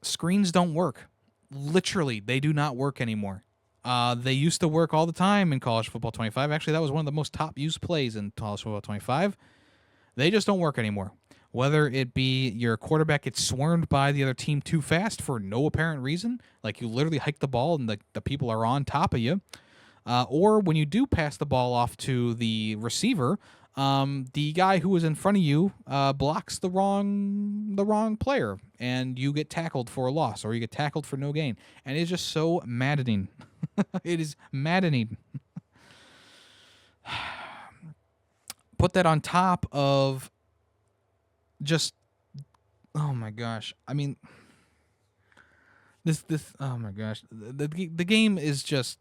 screens don't work. Literally, they do not work anymore. They used to work all the time in college football 25. Actually, that was one of the most top used plays in college football 25. They just don't work anymore. Whether it be your quarterback gets swarmed by the other team too fast for no apparent reason, like you literally hike the ball and the people are on top of you, or when you do pass the ball off to the receiver, the guy who was in front of you blocks the wrong player, and you get tackled for a loss, or you get tackled for no gain, and it's just so maddening. It is maddening. Put that on top of just, oh my gosh. I mean, this oh my gosh. The game is just,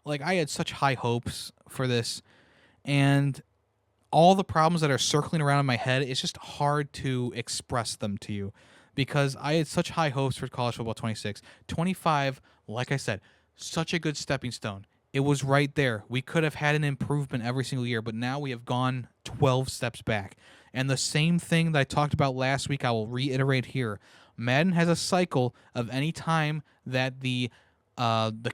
I had such high hopes for this, and all the problems that are circling around in my head, it's just hard to express them to you because I had such high hopes for college football 26. 25, like I said, such a good stepping stone. It was right there. We could have had an improvement every single year, but now we have gone 12 steps back. And the same thing that I talked about last week, I will reiterate here. Madden has a cycle of any time that the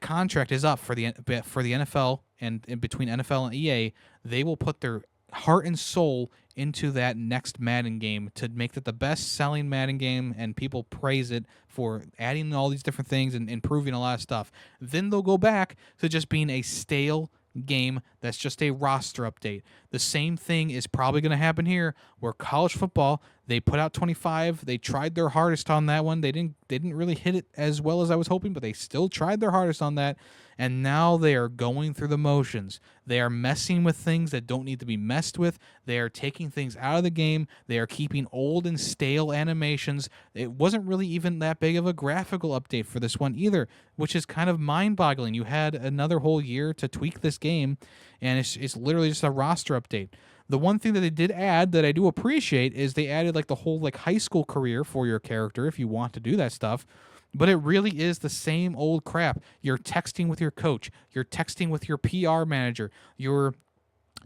contract is up for the NFL and in between NFL and EA, they will put their heart and soul into that next Madden game to make it the best-selling Madden game, and people praise it for adding all these different things and improving a lot of stuff. Then they'll go back to just being a stale game that's just a roster update. The same thing is probably going to happen here, where college football, they put out 25. They tried their hardest on that one. They didn't really hit it as well as I was hoping, but they still tried their hardest on that. And now they are going through the motions. They are messing with things that don't need to be messed with. They are taking things out of the game. They are keeping old and stale animations. It wasn't really even that big of a graphical update for this one either, which is kind of mind-boggling. You had another whole year to tweak this game, and it's literally just a roster update. The one thing that they did add that I do appreciate is they added the whole high school career for your character if you want to do that stuff. But it really is the same old crap. You're texting with your coach. You're texting with your PR manager. You're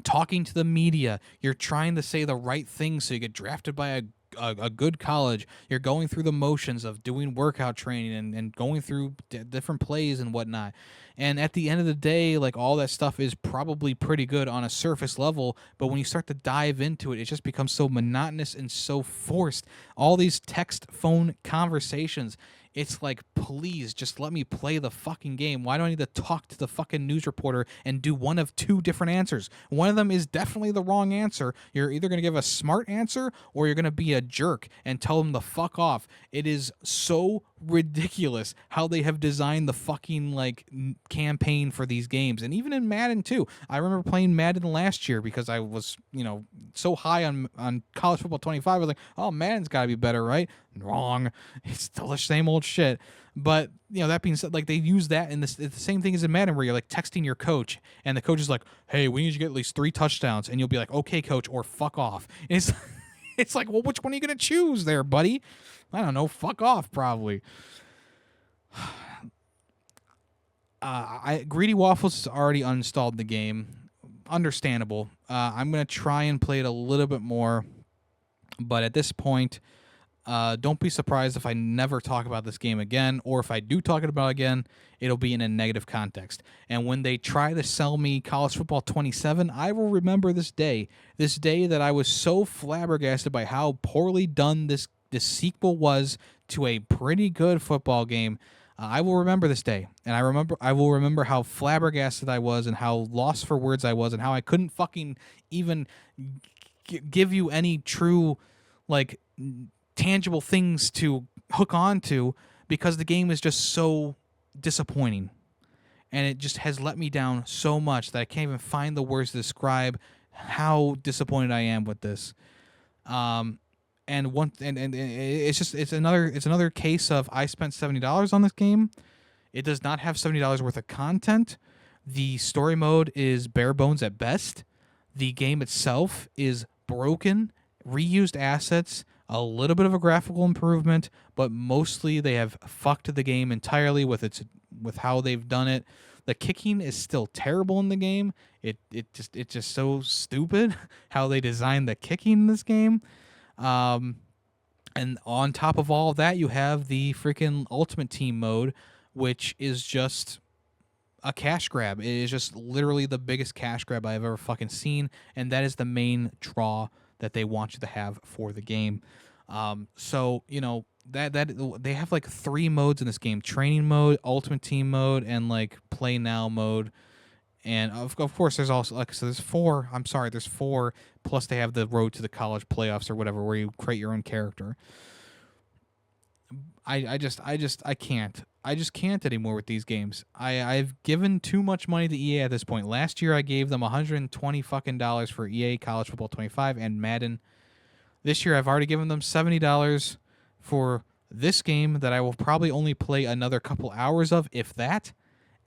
talking to the media. You're trying to say the right thing so you get drafted by a good college. You're going through the motions of doing workout training and going through different plays and whatnot. And at the end of the day, all that stuff is probably pretty good on a surface level, but when you start to dive into it, it just becomes so monotonous and so forced. All these text phone conversations, it's please just let me play the fucking game. Why do I need to talk to the fucking news reporter and do one of two different answers? One of them is definitely the wrong answer. You're either going to give a smart answer or you're going to be a jerk and tell them to fuck off. It is so ridiculous how they have designed the fucking like campaign for these games. And even in Madden too. I remember playing Madden last year because I was, so high on College Football 25. I was like, oh, Madden's got to be better, right? Wrong. It's still the same old shit. But, that being said, like, they use that in this. It's the same thing as in Madden where you're, like, texting your coach, and the coach is like, hey, we need you to get at least 3 touchdowns, and you'll be like, okay, coach, or fuck off. And it's like, well, which one are you going to choose there, buddy? I don't know. Fuck off, probably. Greedy Waffles has already uninstalled the game. Understandable. I'm going to try and play it a little bit more, but at this point, don't be surprised if I never talk about this game again, or if I do talk about it again, it'll be in a negative context. And when they try to sell me College Football 27, I will remember this day that I was so flabbergasted by how poorly done this sequel was to a pretty good football game. I will remember this day, and I will remember how flabbergasted I was, and how lost for words I was, and how I couldn't fucking even give you any true, like, tangible things to hook on to, because the game is just so disappointing, and it just has let me down so much that I can't even find the words to describe how disappointed I am with this. And it's another case of I spent $70 on this game. It does not have $70 worth of content. The story mode is bare bones at best. The game itself is broken, reused assets, a little bit of a graphical improvement, but mostly they have fucked the game entirely with how they've done it. The kicking is still terrible in the game. It's just so stupid how they designed the kicking in this game. And on top of all of that, you have the freaking Ultimate Team mode, which is just a cash grab. It is just literally the biggest cash grab I've ever fucking seen, and that is the main draw that they want you to have for the game. So that they have like 3 modes in this game: training mode, Ultimate Team mode, and like play now mode. And of course, there's also, like, so there's 4. I'm sorry, there's 4. Plus, they have the road to the college playoffs or whatever, where you create your own character. I can't. I just can't anymore with these games. I've given too much money to EA at this point. Last year, I gave them $120 fucking dollars for EA College Football 25 and Madden. This year, I've already given them $70 for this game that I will probably only play another couple hours of, if that,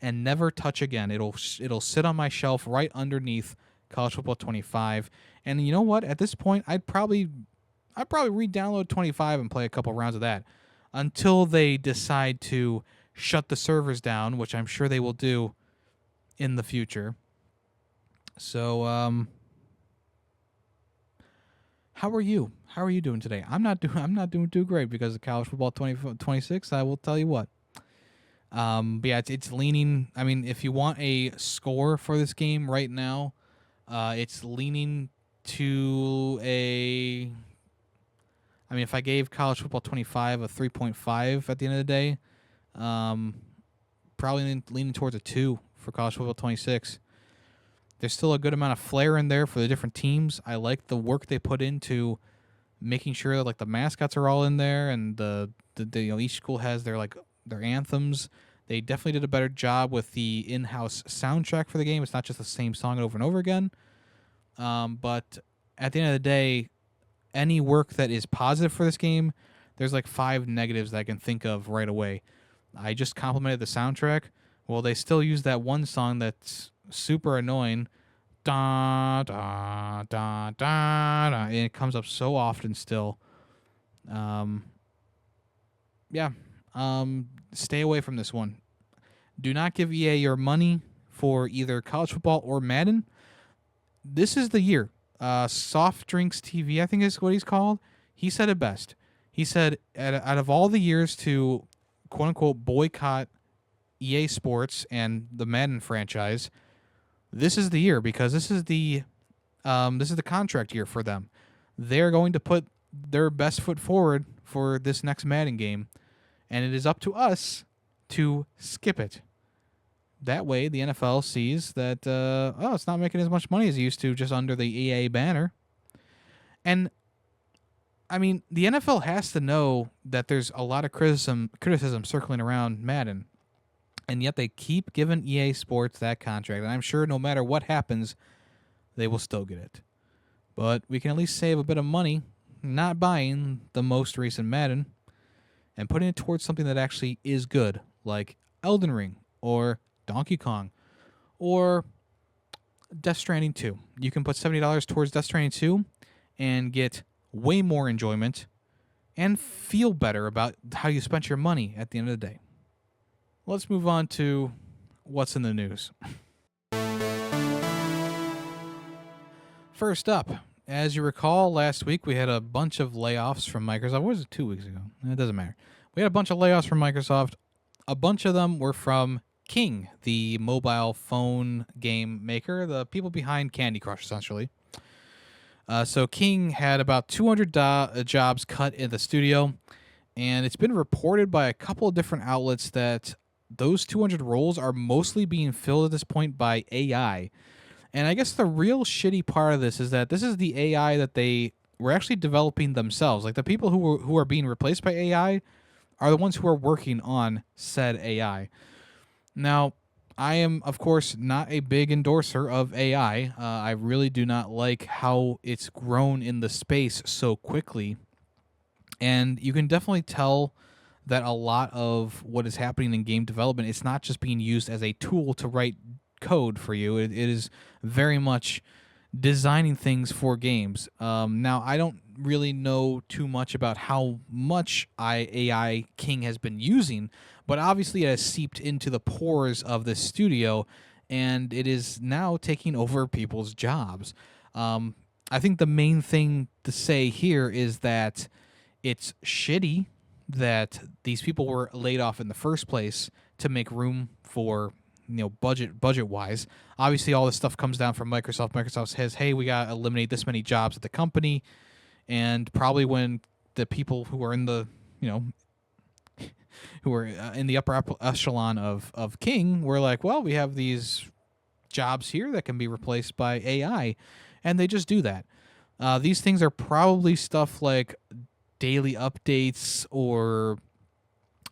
and never touch again. It'll sit on my shelf right underneath College Football 25. And you know what? At this point, I'd probably re-download 25 and play a couple rounds of that until they decide to shut the servers down, which I'm sure they will do in the future. So, how are you? How are you doing today? I'm not doing too great because of College Football 26. I will tell you what. But yeah, it's leaning. I mean, if you want a score for this game right now, it's leaning to a. I mean, if I gave College Football 25 a 3.5 at the end of the day, probably leaning towards a 2 for College Football 26. There's still a good amount of flair in there for the different teams. I like the work they put into making sure that, like, the mascots are all in there, and the each school has their anthems. They definitely did a better job with the in-house soundtrack for the game. It's not just the same song over and over again. But at the end of the day, any work that is positive for this game, there's like 5 negatives that I can think of right away. I just complimented the soundtrack. Well, they still use that one song that's super annoying. Da, da, da, da, da, and it comes up so often still. Yeah. Stay away from this one. Do not give EA your money for either college football or Madden. This is the year. Soft Drinks TV, I think is what he's called. He said it best. He said, out of all the years to quote unquote boycott EA Sports and the Madden franchise, this is the year, because this is the contract year for them. They're going to put their best foot forward for this next Madden game, and it is up to us to skip it. That way, the NFL sees that it's not making as much money as it used to just under the EA banner. And I mean, the NFL has to know that there's a lot of criticism circling around Madden, and yet they keep giving EA Sports that contract. And I'm sure no matter what happens, they will still get it. But we can at least save a bit of money not buying the most recent Madden and putting it towards something that actually is good, like Elden Ring or Donkey Kong or Death Stranding 2. You can put $70 towards Death Stranding 2 and get way more enjoyment and feel better about how you spent your money at the end of the day. Let's move on to what's in the news. First up, as you recall, last week we had a bunch of layoffs from Microsoft. What was it, 2 weeks ago? It doesn't matter. We had a bunch of layoffs from Microsoft. A bunch of them were from King, the mobile phone game maker, the people behind Candy Crush, essentially. So King had about 200 jobs cut in the studio, and it's been reported by a couple of different outlets that those 200 roles are mostly being filled at this point by AI. And I guess the real shitty part of this is that this is the AI that they were actually developing themselves. Like the people who are being replaced by AI are the ones who are working on said AI. Now, I am, of course, not a big endorser of AI. I really do not like how it's grown in the space so quickly. And you can definitely tell that a lot of what is happening in game development, it's not just being used as a tool to write code for you. It is very much designing things for games. Now, I don't really know too much about how much AI King has been using, but obviously it has seeped into the pores of the studio, and it is now taking over people's jobs. I think the main thing to say here is that it's shitty that these people were laid off in the first place to make room for budget wise. Obviously, all this stuff comes down from Microsoft. Microsoft says, "Hey, we got to eliminate this many jobs at the company," and probably when the people who are in the who are in the upper echelon of King were like, "Well, we have these jobs here that can be replaced by AI," and they just do that. These things are probably stuff like daily updates or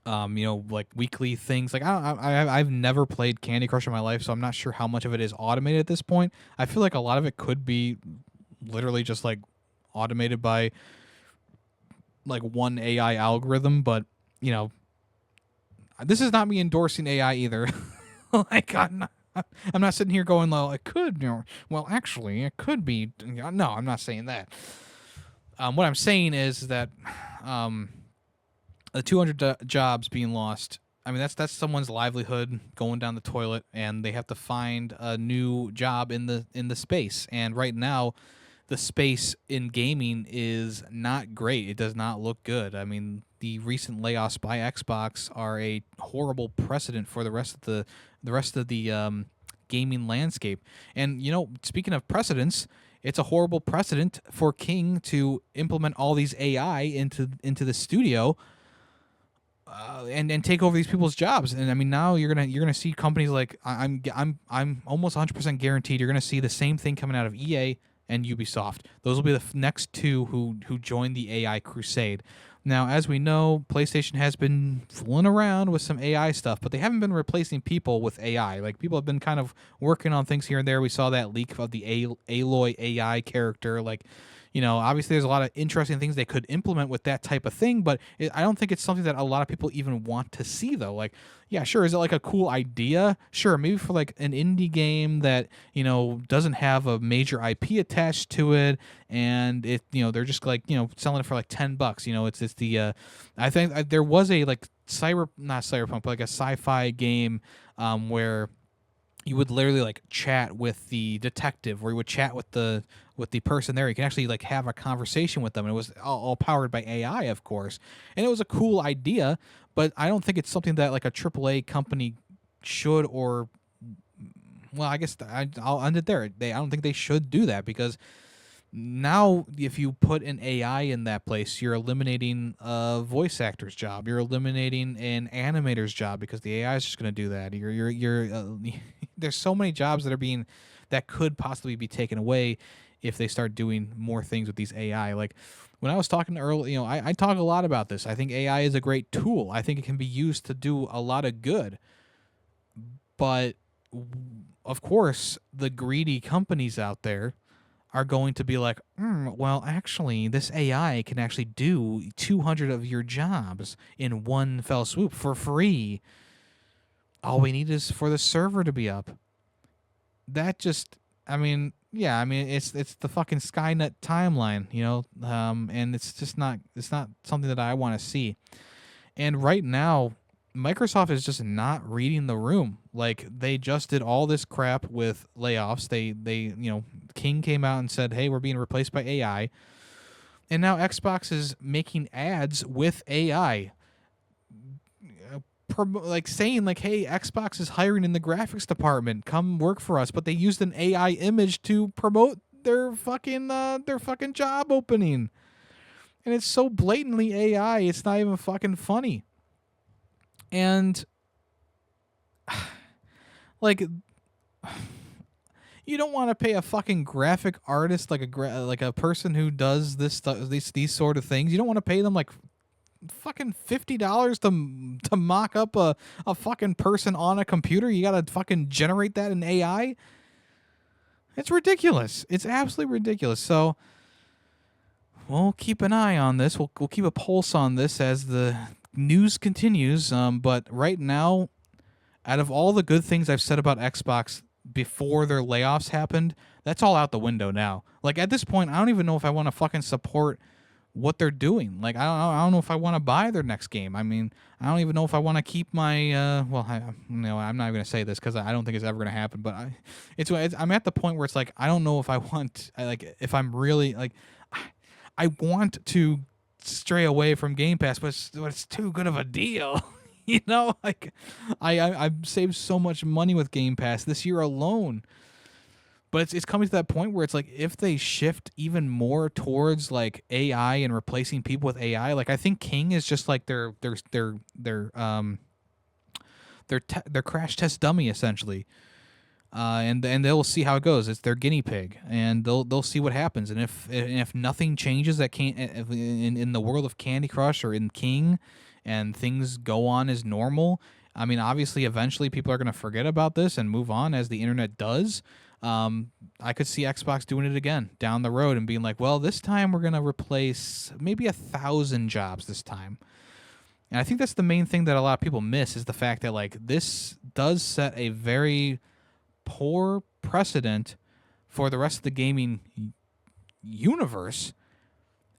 like weekly things. Like I've never played Candy Crush in my life, so I'm not sure how much of it is automated at this point. I feel like a lot of it could be literally just like automated by like one AI algorithm, but this is not me endorsing AI either. Like I'm not sitting here going, well, it could, well, actually, it could be. No, I'm not saying that. What I'm saying is that the 200 jobs being lost, I mean, that's someone's livelihood going down the toilet, and they have to find a new job in the space. And right now, the space in gaming is not great. It does not look good. I mean, the recent layoffs by Xbox are a horrible precedent for the rest of the gaming landscape. And speaking of precedents, it's a horrible precedent for King to implement all these AI into the studio. And take over these people's jobs. And I mean, now you're gonna see companies like I'm almost 100% guaranteed you're gonna see the same thing coming out of EA and Ubisoft. Those will be the next two who join the AI crusade. Now, as we know, PlayStation has been fooling around with some AI stuff, but they haven't been replacing people with AI. Like, people have been kind of working on things here and there. We saw that leak of the Aloy AI character. Like, obviously there's a lot of interesting things they could implement with that type of thing, but I don't think it's something that a lot of people even want to see, though. Like, yeah, sure, is it like a cool idea? Sure, maybe for like an indie game that, doesn't have a major IP attached to it, and they're just like, selling it for like $10. It's the I think there was a like not cyberpunk, but like a sci-fi game where you would literally like chat with the detective, or you would chat with the person there. You can actually like have a conversation with them, and it was all powered by AI, of course. And it was a cool idea, but I don't think it's something that like a AAA company should, or well, I guess I'll end it there. I don't think they should do that, because now if you put an AI in that place, you're eliminating a voice actor's job. You're eliminating an animator's job, because the AI is just going to do that. There's so many jobs that could possibly be taken away if they start doing more things with these AI. Like, when I was talking earlier, I talk a lot about this. I think AI is a great tool. I think it can be used to do a lot of good. But of course, the greedy companies out there are going to be like, well, actually, this AI can actually do 200 of your jobs in one fell swoop for free. All we need is for the server to be up. That just, it's the fucking Skynet timeline, and it's not something that I want to see. And right now, Microsoft is just not reading the room. Like, they just did all this crap with layoffs. King came out and said, "Hey, we're being replaced by AI." And now Xbox is making ads with AI. Saying like, "Hey, Xbox is hiring in the graphics department. Come work for us." But they used an AI image to promote their fucking job opening. And it's so blatantly AI, it's not even fucking funny. And like, you don't want to pay a fucking graphic artist, like a person who does these sort of things. You don't want to pay them like fucking $50 to mock up a fucking person on a computer. You gotta fucking generate that in AI. It's ridiculous. It's absolutely ridiculous. So we'll keep an eye on this. We'll keep a pulse on this as the news continues. But right now, out of all the good things I've said about Xbox before their layoffs happened, that's all out the window now. Like, at this point, I don't even know if I want to fucking support what they're doing. Like, I don't know if I want to buy their next game. I mean, I don't even know if I want to keep my I'm not going to say this because I don't think it's ever going to happen. But I'm at the point where it's like, I don't know if I want, like, if I'm really like, I want to stray away from Game Pass, but it's too good of a deal. Like, I've saved so much money with Game Pass this year alone. But it's coming to that point where it's like, if they shift even more towards like AI and replacing people with AI, like, I think King is just like their crash test dummy essentially, and they'll see how it goes. It's their guinea pig, and they'll see what happens. And if nothing changes that can't in the world of Candy Crush or in King, and things go on as normal, I mean, obviously, eventually people are going to forget about this and move on as the internet does. I could see Xbox doing it again down the road and being like, well, this time we're going to replace maybe 1,000 jobs this time. And I think that's the main thing that a lot of people miss, is the fact that, like, this does set a very poor precedent for the rest of the gaming universe,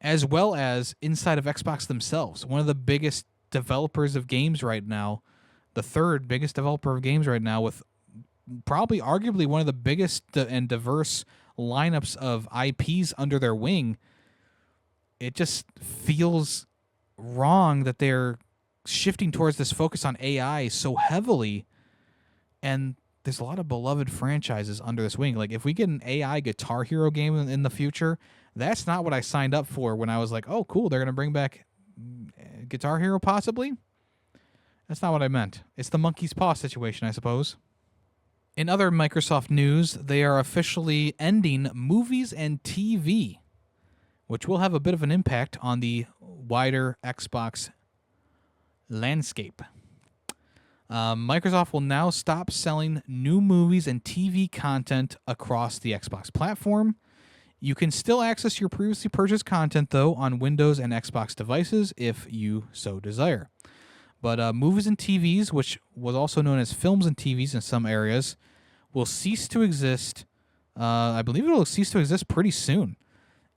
as well as inside of Xbox themselves. One of the biggest developers of games right now, the third biggest developer of games right now, with probably arguably one of the biggest and diverse lineups of IPs under their wing. It just feels wrong that they're shifting towards this focus on AI so heavily, and there's a lot of beloved franchises under this wing. Like, if we get an AI Guitar Hero game in the future, that's not what I signed up for when I was like, oh, cool, they're going to bring back Guitar Hero possibly. That's not what I meant. It's the monkey's paw situation, I suppose. In other Microsoft news, they are officially ending movies and TV, which will have a bit of an impact on the wider Xbox landscape. Microsoft will now stop selling new movies and TV content across the Xbox platform. You can still access your previously purchased content, though, on Windows and Xbox devices if you so desire. But movies and TVs, which was also known as films and TVs in some areas, will cease to exist. I believe it will cease to exist pretty soon.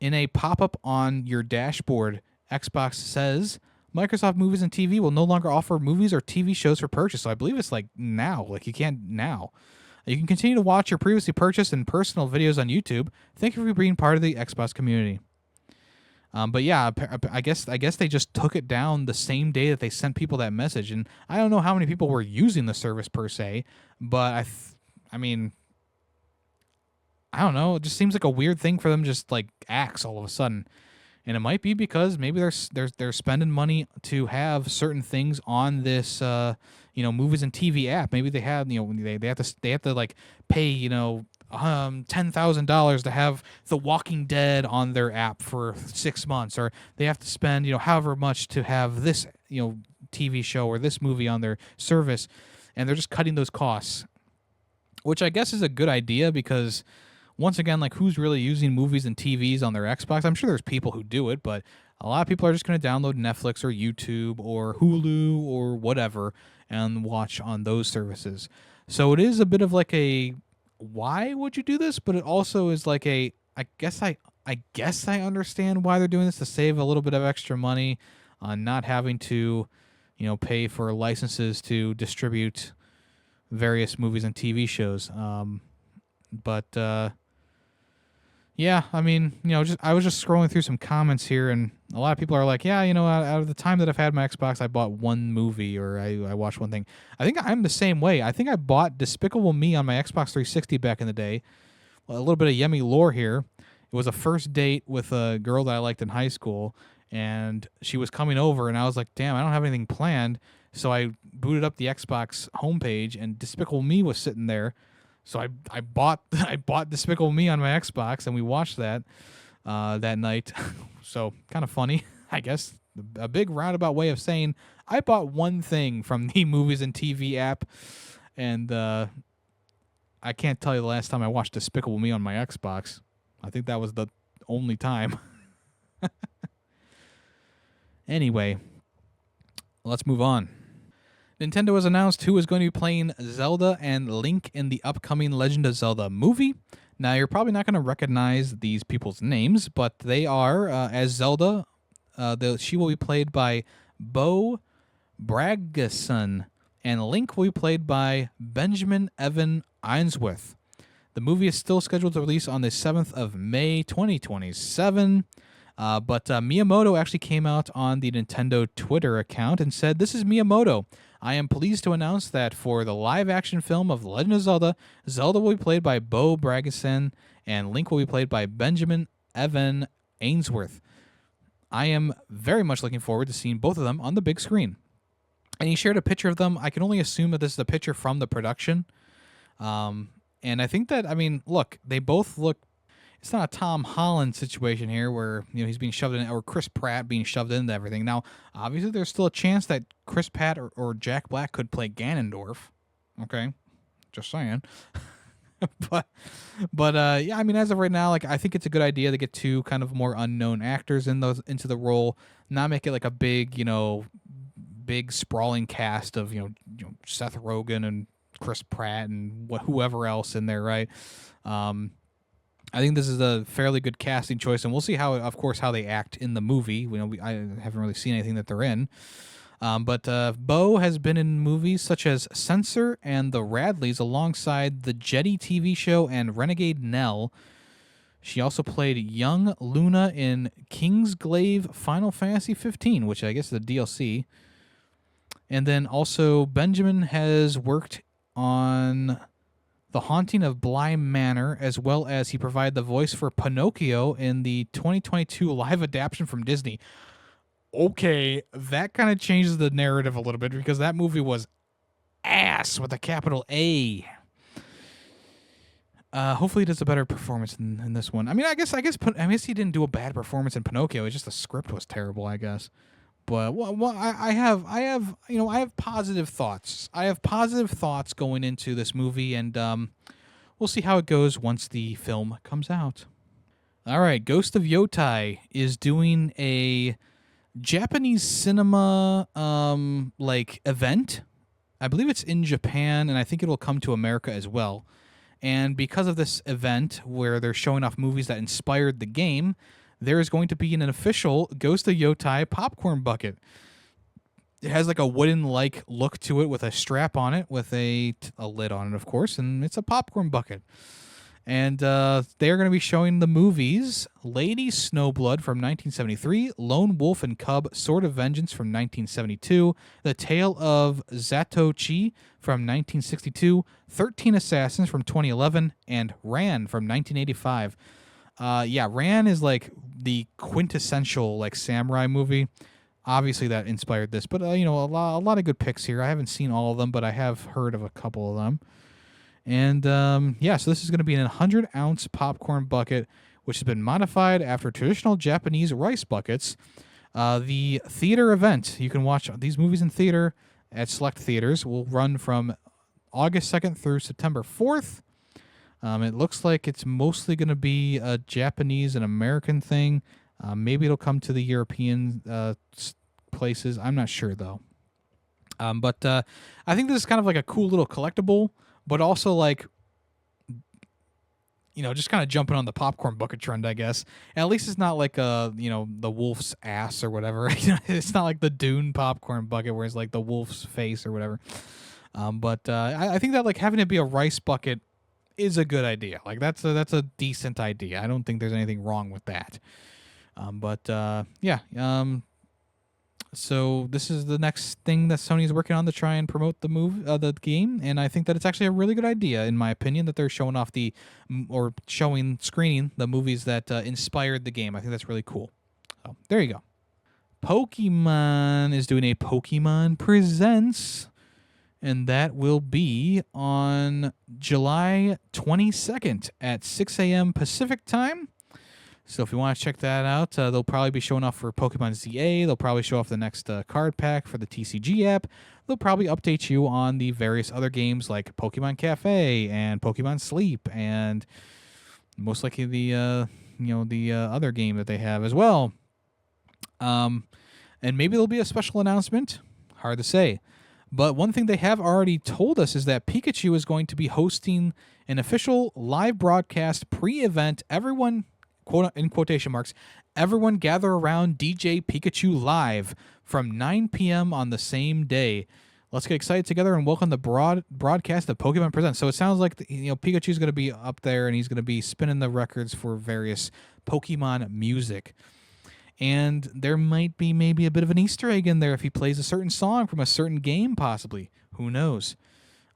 In a pop-up on your dashboard, Xbox says Microsoft Movies and TV will no longer offer movies or TV shows for purchase. So I believe it's like now. Like, you can't now. You can continue to watch your previously purchased and personal videos on YouTube. Thank you for being part of the Xbox community. But yeah, I guess they just took it down the same day that they sent people that message, and I don't know how many people were using the service per se, but I mean, I don't know. It just seems like a weird thing for them to just like axe all of a sudden, and it might be because maybe they're spending money to have certain things on this movies and TV app. Maybe they have they have to like pay $10,000 to have The Walking Dead on their app for 6 months, or they have to spend however much to have this TV show or this movie on their service, and they're just cutting those costs, which I guess is a good idea because once again, like, who's really using movies and TVs on their Xbox? I'm sure there's people who do it, but a lot of people are just going to download Netflix or YouTube or Hulu or whatever and watch on those services. So it is a bit of like a why would you do this? But it also is like a I guess I understand why they're doing this, to save a little bit of extra money on not having to, pay for licenses to distribute various movies and TV shows. But yeah, I mean, I was just scrolling through some comments here, and a lot of people are like, yeah, out of the time that I've had my Xbox, I bought one movie or I watched one thing. I think I'm the same way. I think I bought Despicable Me on my Xbox 360 back in the day. Well, a little bit of Yemmy lore here. It was a first date with a girl that I liked in high school, and she was coming over, and I was like, damn, I don't have anything planned. So I booted up the Xbox homepage, and Despicable Me was sitting there. So I bought I bought Despicable Me on my Xbox, and we watched that that night. So kind of funny, I guess. A big roundabout way of saying I bought one thing from the movies and TV app, and I can't tell you the last time I watched Despicable Me on my Xbox. I think that was the only time. Anyway, let's move on. Nintendo has announced who is going to be playing Zelda and Link in the upcoming Legend of Zelda movie. Now, you're probably not going to recognize these people's names, but they are, as Zelda, she will be played by Bo Bragson, and Link will be played by Benjamin Evan Ainsworth. The movie is still scheduled to release on the 7th of May, 2027. But Miyamoto actually came out on the Nintendo Twitter account and said, "This is Miyamoto. I am pleased to announce that for the live-action film of The Legend of Zelda, Zelda will be played by Bo Bragson, and Link will be played by Benjamin Evan Ainsworth. I am very much looking forward to seeing both of them on the big screen." And he shared a picture of them. I can only assume that this is a picture from the production. And I think that, look, they both look. It's not a Tom Holland situation here where he's being shoved in, or Chris Pratt being shoved into everything. Now, obviously, there's still a chance that Chris Pratt or Jack Black could play Ganondorf. Okay, just saying. but yeah, as of right now, like, I think it's a good idea to get two kind of more unknown actors into the role, not make it like a big big sprawling cast of Seth Rogen and Chris Pratt and whoever else in there, right? I think this is a fairly good casting choice, and we'll see how they act in the movie. I haven't really seen anything that they're in. But Bo has been in movies such as Censor and The Radleys alongside the Jetty TV show and Renegade Nell. She also played young Luna in Kingsglaive Final Fantasy 15, which I guess is a DLC. And then also Benjamin has worked on The Haunting of Bly Manor, as well as he provided the voice for Pinocchio in the 2022 live adaptation from Disney. Okay, that kind of changes the narrative a little bit because that movie was ass with a capital A. Hopefully he does a better performance in this one. I guess he didn't do a bad performance in Pinocchio. It's just the script was terrible, I guess. But I have positive thoughts. I have positive thoughts going into this movie, and we'll see how it goes once the film comes out. All right, Ghost of Yotei is doing a Japanese cinema event. I believe it's in Japan, and I think it'll come to America as well. And because of this event, where they're showing off movies that inspired the game, there is going to be an official Ghost of Yotei popcorn bucket. It has like a wooden-like look to it with a strap on it, with a lid on it, of course, and it's a popcorn bucket. And they're going to be showing the movies Lady Snowblood from 1973, Lone Wolf and Cub, Sword of Vengeance from 1972, The Tale of Zatoichi from 1962, 13 Assassins from 2011, and Ran from 1985. Ran is like the quintessential like samurai movie. Obviously that inspired this, but a lot of good picks here. I haven't seen all of them, but I have heard of a couple of them. And so this is going to be an 100-ounce popcorn bucket, which has been modified after traditional Japanese rice buckets. The theater event, you can watch these movies in theater at select theaters, will run from August 2nd through September 4th. It looks like it's mostly going to be a Japanese and American thing. Maybe it'll come to the European places. I'm not sure, though. But I think this is kind of like a cool little collectible, but also like, just kind of jumping on the popcorn bucket trend, I guess. And at least it's not like the wolf's ass or whatever. It's not like the Dune popcorn bucket where it's like the wolf's face or whatever. But I think that like having it be a rice bucket is a good idea. Like that's a decent idea. I don't think there's anything wrong with that. So this is the next thing that Sony is working on to try and promote the game, and I think that it's actually a really good idea, in my opinion, that they're showing off screening the movies that inspired the game. I think that's really cool. So there you go. Pokemon is doing a Pokemon Presents, and that will be on July 22nd at 6 a.m. Pacific time. So if you want to check that out, they'll probably be showing off for Pokemon ZA. They'll probably show off the next card pack for the TCG app. They'll probably update you on the various other games like Pokemon Cafe and Pokemon Sleep, and most likely the other game that they have as well. And maybe there'll be a special announcement. Hard to say. But one thing they have already told us is that Pikachu is going to be hosting an official live broadcast pre-event. Everyone, quote in quotation marks, everyone gather around DJ Pikachu live from 9 p.m. on the same day. Let's get excited together and welcome the broadcast of Pokemon Presents. So it sounds like Pikachu's going to be up there and he's going to be spinning the records for various Pokemon music. And there might be maybe a bit of an Easter egg in there if he plays a certain song from a certain game, possibly. Who knows?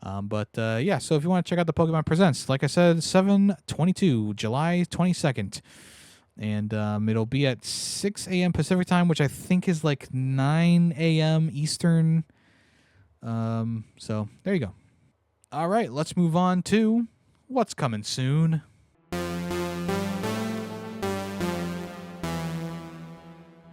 So if you want to check out the Pokemon Presents, like I said, 7/22, July 22nd. And it'll be at 6 a.m. Pacific time, which I think is like 9 a.m. Eastern. So there you go. All right, let's move on to what's coming soon.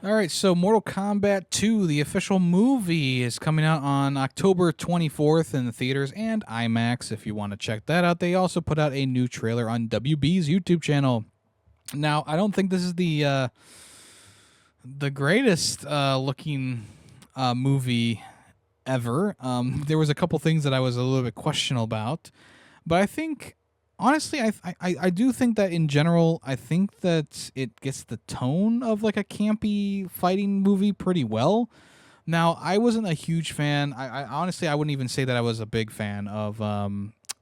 All right, so Mortal Kombat 2, the official movie, is coming out on October 24th in the theaters and IMAX if you want to check that out. They also put out a new trailer on WB's YouTube channel. Now, I don't think this is the greatest looking movie ever. There was a couple things that I was a little bit questionable about, but I think honestly, I do think that in general, I think that it gets the tone of like a campy fighting movie pretty well. Now, I wasn't a huge fan. I honestly, I wouldn't even say that I was a big fan of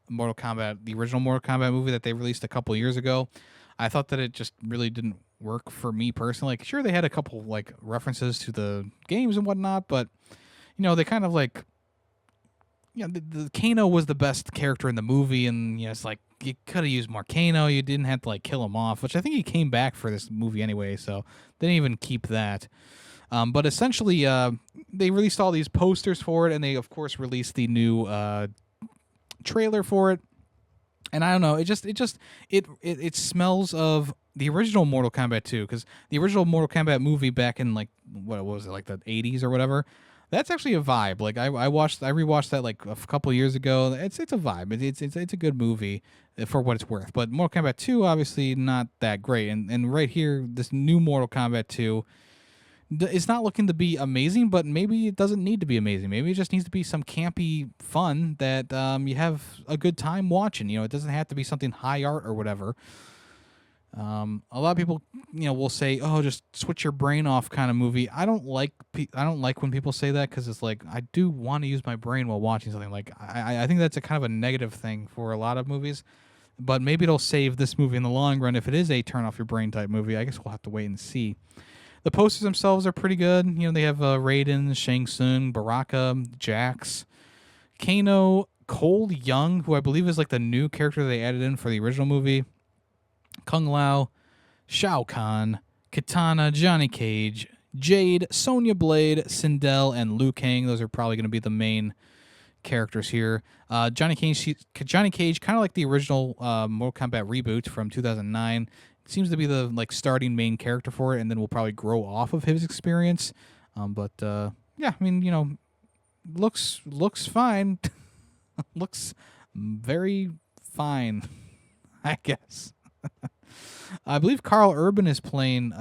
Mortal Kombat, the original Mortal Kombat movie that they released a couple years ago. I thought that it just really didn't work for me personally. Like, sure, they had a couple like references to the games and whatnot, but they kind of like, the Kano was the best character in the movie, and it's like you could have used more Kano. You didn't have to like kill him off, which I think he came back for this movie anyway, so they didn't even keep that. But essentially, they released all these posters for it, and they of course released the new trailer for it. And I don't know, it smells of the original Mortal Kombat 2, because the original Mortal Kombat movie back in like what was it, like the 80s or whatever. That's actually a vibe. Like I rewatched that like a couple years ago. It's a vibe. It's a good movie for what it's worth. But Mortal Kombat 2 obviously not that great. And right here, this new Mortal Kombat 2, it's not looking to be amazing, but maybe it doesn't need to be amazing. Maybe it just needs to be some campy fun that you have a good time watching. It doesn't have to be something high art or whatever. A lot of people, will say, "Oh, just switch your brain off," kind of movie. I don't like when people say that, because it's like I do want to use my brain while watching something. Like I think that's a kind of a negative thing for a lot of movies. But maybe it'll save this movie in the long run if it is a turn off your brain type movie. I guess we'll have to wait and see. The posters themselves are pretty good. They have Raiden, Shang Tsung, Baraka, Jax, Kano, Cole Young, who I believe is like the new character they added in for the original movie. Kung Lao, Shao Kahn, Kitana, Johnny Cage, Jade, Sonya Blade, Sindel, and Liu Kang. Those are probably going to be the main characters here. Johnny Cage, kind of like the original Mortal Kombat reboot from 2009. Seems to be the starting main character for it, and then we'll probably grow off of his experience. But yeah, I mean, looks fine. Looks very fine, I guess. I believe Carl Urban is playing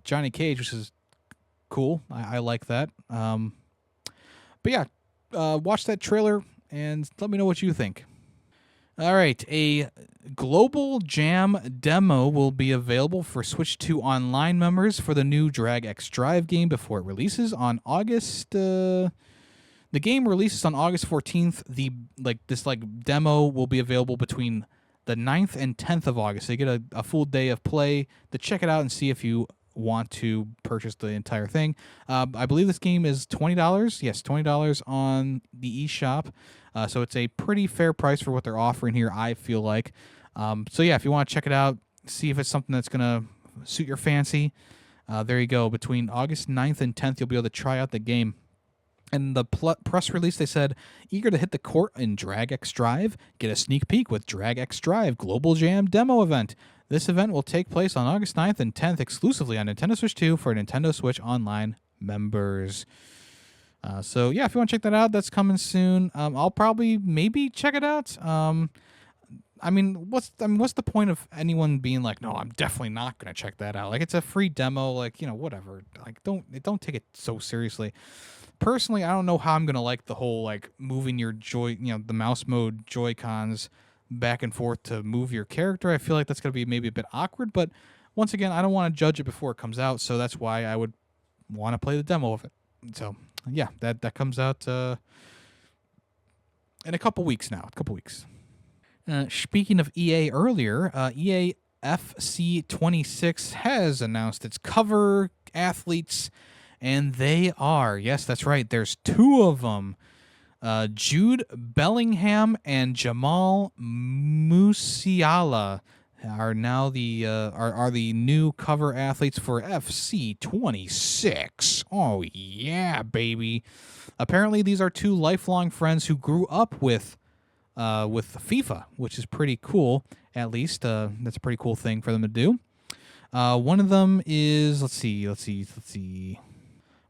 Johnny Cage, which is cool. I like that. But yeah, watch that trailer and let me know what you think. All right, a global jam demo will be available for Switch 2 online members for the new Drag X Drive game before it releases on August. The game releases on August 14th. This demo will be available between the 9th and 10th of August. So you get a full day of play to check it out and see if you want to purchase the entire thing. I believe this game is $20. Yes, $20 on the eShop. So it's a pretty fair price for what they're offering here, I feel like. So yeah, if you want to check it out, see if it's something that's going to suit your fancy, there you go. Between August 9th and 10th, you'll be able to try out the game. And the press release, they said, eager to hit the court in Drag X Drive? Get a sneak peek with Drag X Drive Global Jam Demo Event. This event will take place on August 9th and 10th exclusively on Nintendo Switch 2 for Nintendo Switch Online members. So yeah, if you want to check that out, that's coming soon. I'll probably maybe check it out. I mean, what's the point of anyone being like, no, I'm definitely not gonna check that out? Like, it's a free demo, whatever. Like, don't take it so seriously. Personally, I don't know how I'm gonna like the whole moving your the mouse mode Joy-Cons back and forth to move your character. I feel like that's gonna be maybe a bit awkward, but once again, I don't want to judge it before it comes out, so that's why I would want to play the demo of it. So yeah, that comes out in a couple weeks now. Speaking of EA earlier, EA FC 26 has announced its cover athletes, and they are, yes, that's right, there's two of them. Jude Bellingham and Jamal Musiala are now the new cover athletes for FC 26. Oh yeah, baby! Apparently, these are two lifelong friends who grew up with FIFA, which is pretty cool. At least that's a pretty cool thing for them to do. One of them is let's see.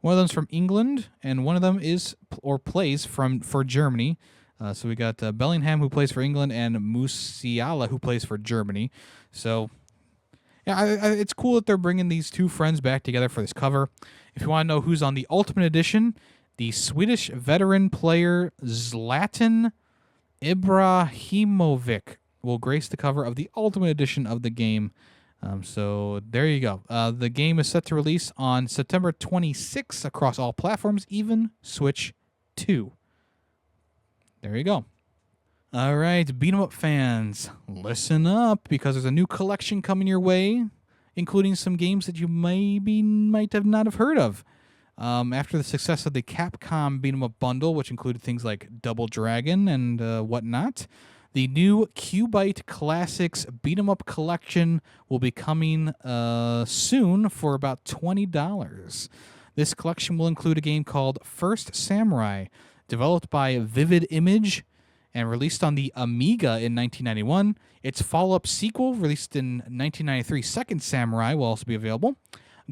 One of them's from England, and one of them plays for Germany. So we got Bellingham, who plays for England, and Musiala, who plays for Germany. So, yeah, it's cool that they're bringing these two friends back together for this cover. If you want to know who's on the Ultimate Edition, the Swedish veteran player Zlatan Ibrahimovic will grace the cover of the Ultimate Edition of the game. So there you go. The game is set to release on September 26th across all platforms, even Switch 2. There you go. All right, beat 'em up fans, listen up, because there's a new collection coming your way, including some games that you might have not have heard of. After the success of the Capcom beat 'em up bundle, which included things like Double Dragon and whatnot, the new Cubite Classics beat 'em up collection will be coming soon for about $20. This collection will include a game called First Samurai, developed by Vivid Image and released on the Amiga in 1991. Its follow-up sequel, released in 1993, Second Samurai, will also be available.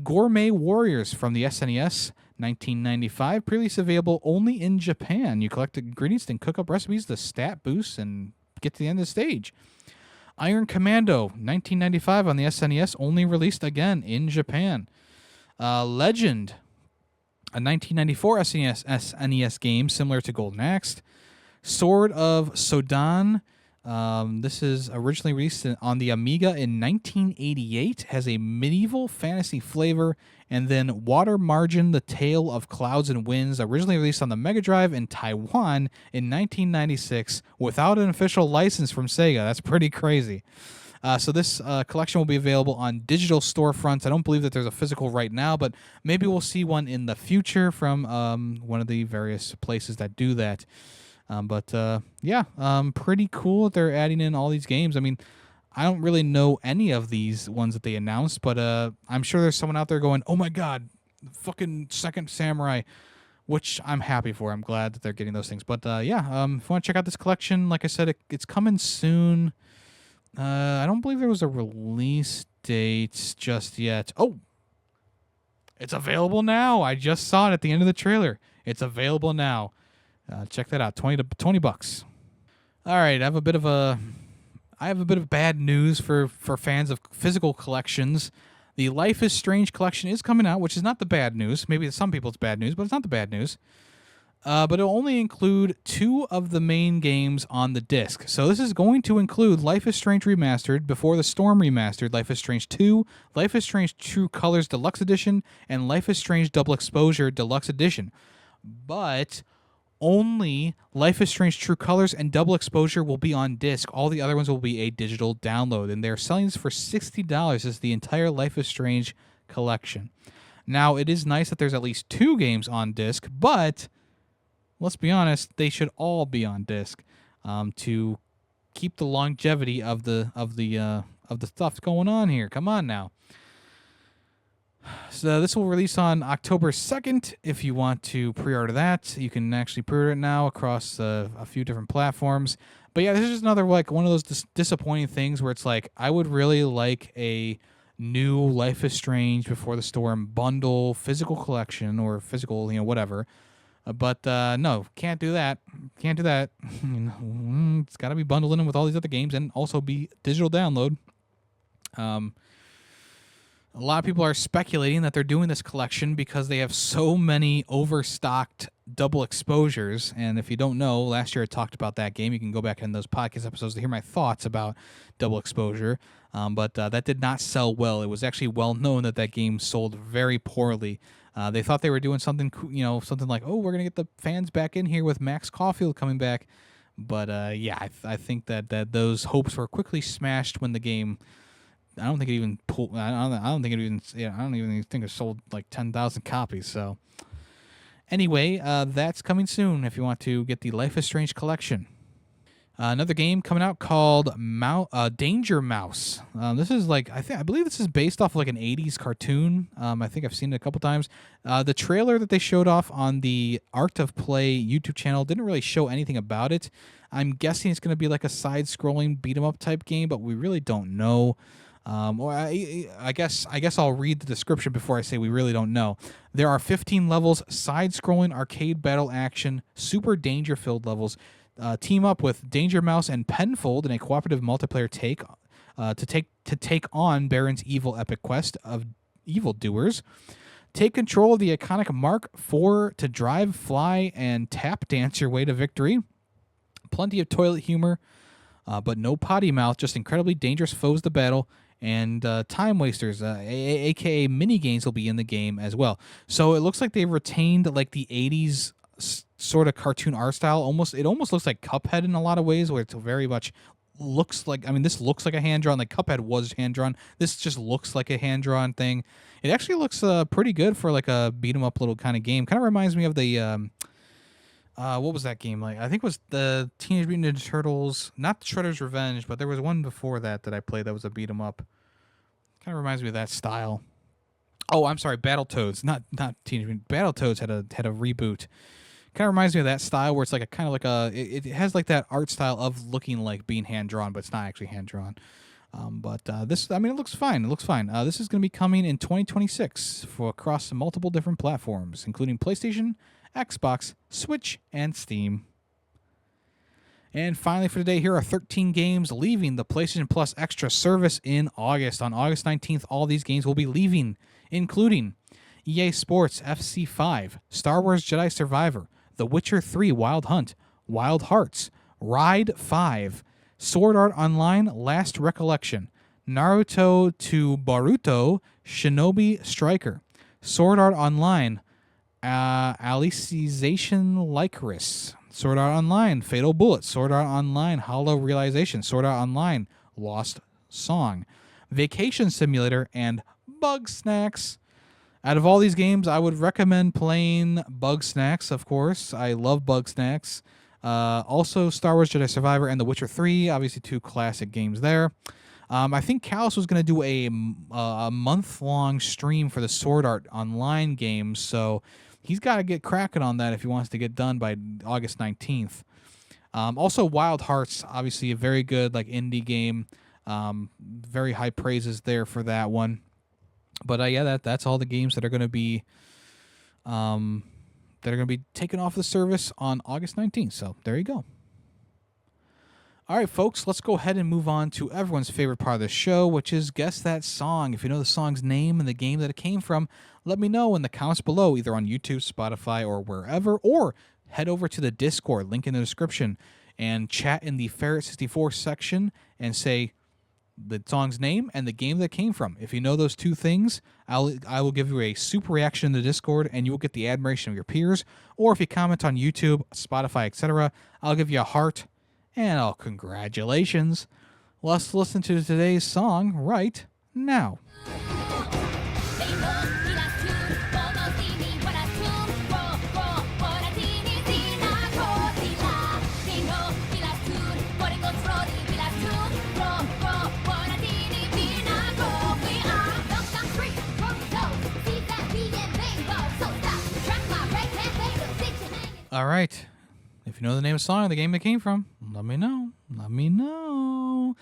Gourmet Warriors from the SNES, 1995, previously available only in Japan. You collect ingredients and cook up recipes to stat boosts and get to the end of the stage. Iron Commando, 1995 on the SNES, only released again in Japan. Legend, a 1994 SNES game similar to Golden Axe. Sword of Sodan. This is originally released on the Amiga in 1988. Has a medieval fantasy flavor. And then Water Margin, The Tale of Clouds and Winds, originally released on the Mega Drive in Taiwan in 1996 without an official license from Sega. That's pretty crazy. So this collection will be available on digital storefronts. I don't believe that there's a physical right now, but maybe we'll see one in the future from one of the various places that do that. Pretty cool that they're adding in all these games. I mean, I don't really know any of these ones that they announced, but I'm sure there's someone out there going, oh my god, fucking Second Samurai. which I'm happy for. I'm glad that they're getting those things. But if you want to check out this collection, like I said, it's coming soon. I don't believe there was a release date just yet. Oh, it's available now. I just saw it at the end of the trailer. It's available now. Check that out. $20. All right, I have a bit of bad news for fans of physical collections. The Life is Strange collection is coming out, which is not the bad news. Maybe to some people it's bad news, but it's not the bad news. But it'll only include 2 of the main games on the disc. So this is going to include Life is Strange Remastered, Before the Storm Remastered, Life is Strange 2, Life is Strange True Colors Deluxe Edition, and Life is Strange Double Exposure Deluxe Edition. But only Life is Strange True Colors and Double Exposure will be on disc. All the other ones will be a digital download. And they're selling this for $60 as the entire Life is Strange collection. Now, it is nice that there's at least 2 games on disc, but let's be honest, they should all be on disc to keep the longevity of the stuff going on here. Come on now. So this will release on October 2nd. If you want to pre-order that, you can actually pre-order it now across a few different platforms. But yeah, this is just another one of those disappointing things where it's like I would really like a new Life is Strange Before the Storm bundle, physical collection or physical, whatever. But no, can't do that. Can't do that. It's got to be bundled in with all these other games and also be digital download. A lot of people are speculating that they're doing this collection because they have so many overstocked double exposures. And if you don't know, last year I talked about that game. You can go back in those podcast episodes to hear my thoughts about double exposure. But that did not sell well. It was actually well known that game sold very poorly. They thought they were doing something, something like, oh, we're going to get the fans back in here with Max Caulfield coming back. But I think that those hopes were quickly smashed when the game. I don't think it even pulled. I don't think it even. I don't even think it sold like 10,000 copies. So anyway, that's coming soon. If you want to get the Life is Strange collection. Another game coming out called Danger Mouse. This is I believe this is based off of an 80s cartoon. I think I've seen it a couple times. The trailer that they showed off on the Art of Play YouTube channel didn't really show anything about it. I'm guessing it's going to be like a side-scrolling beat-em-up type game, but we really don't know. Or I guess I'll read the description before I say we really don't know. There are 15 levels, side-scrolling arcade battle action, super danger-filled levels. Team up with Danger Mouse and Penfold in a cooperative multiplayer to take on Baron's evil epic quest of evildoers. Take control of the iconic Mark IV to drive, fly, and tap dance your way to victory. Plenty of toilet humor, but no potty mouth. Just incredibly dangerous foes to battle. And time wasters, aka mini games, will be in the game as well. So it looks like they retained the 80s sort of cartoon art style. It almost looks like Cuphead in a lot of ways, where it's very much looks like. This looks like a hand drawn. Like Cuphead was hand drawn. This just looks like a hand drawn thing. It actually looks pretty good for a beat 'em up little kind of game. Kind of reminds me of the what was that game like? I think it was the Teenage Mutant Ninja Turtles, not the Shredder's Revenge, but there was one before that I played that was a beat 'em up. Kind of reminds me of that style. Oh, I'm sorry, Battletoads, not Teenage Mutant. Battletoads had a reboot. Kind of reminds me of that style where it's it has that art style of looking like being hand drawn, but it's not actually hand drawn. But this, it looks fine. It looks fine. This is going to be coming in 2026 across multiple different platforms, including PlayStation, Xbox, Switch, and Steam. And finally for today, here are 13 games leaving the PlayStation Plus Extra service in August. On August 19th, all these games will be leaving, including EA Sports FC 5, Star Wars Jedi Survivor, The Witcher 3 Wild Hunt, Wild Hearts, Ride 5, Sword Art Online Last Recollection, Naruto to Boruto Shinobi Striker, Sword Art Online Alicization Lycoris, Sword Art Online Fatal Bullet, Sword Art Online Hollow Realization, Sword Art Online Lost Song, Vacation Simulator, and Bug Snacks. Out of all these games, I would recommend playing Bug Snacks, of course. I love Bug Snacks. Also, Star Wars Jedi Survivor and The Witcher 3, obviously 2 classic games there. I think Callus was going to do a month-long stream for the Sword Art Online games, so he's got to get cracking on that if he wants to get done by August 19th. Also, Wild Hearts, obviously a very good like indie game. Very high praises there for that one. But that's all the games that are going to be taken off the service on August 19th. So there you go. All right, folks, let's go ahead and move on to everyone's favorite part of the show, which is Guess That Song. If you know the song's name and the game that it came from, let me know in the comments below, either on YouTube, Spotify, or wherever, or head over to the Discord, link in the description, and chat in the Ferret64 section and say the song's name and the game that it came from. If you know those two things, I will give you a super reaction in the Discord, and you will get the admiration of your peers. Or if you comment on YouTube, Spotify, etc., I'll give you a heart. And congratulations. Let's listen to today's song right now. All right. If you know the name of the song or the game it came from, let me know. Let me know.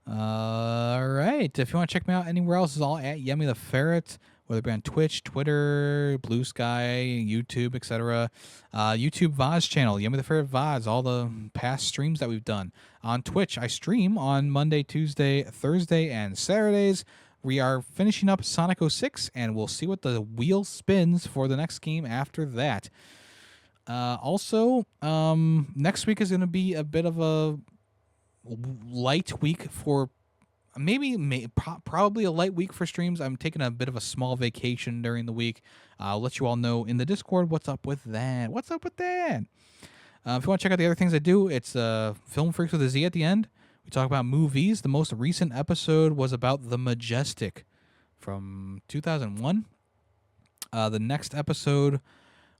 All right. If you want to check me out anywhere else, it's all at Yemmy the Ferret, whether it be on Twitch, Twitter, Blue Sky, YouTube, etc. YouTube VODs channel, Yemmy the Ferret VODs, all the past streams that we've done. On Twitch, I stream on Monday, Tuesday, Thursday, and Saturdays. We are finishing up Sonic 06, and we'll see what the wheel spins for the next game after that. Also, next week is going to be a bit of a light week for probably a light week for streams. I'm taking a bit of a small vacation during the week. I'll let you all know in the Discord what's up with that. What's up with that? If you want to check out the other things I do, it's Film Freaks with a Z at the end. We talk about movies. The most recent episode was about The Majestic from 2001. The next episode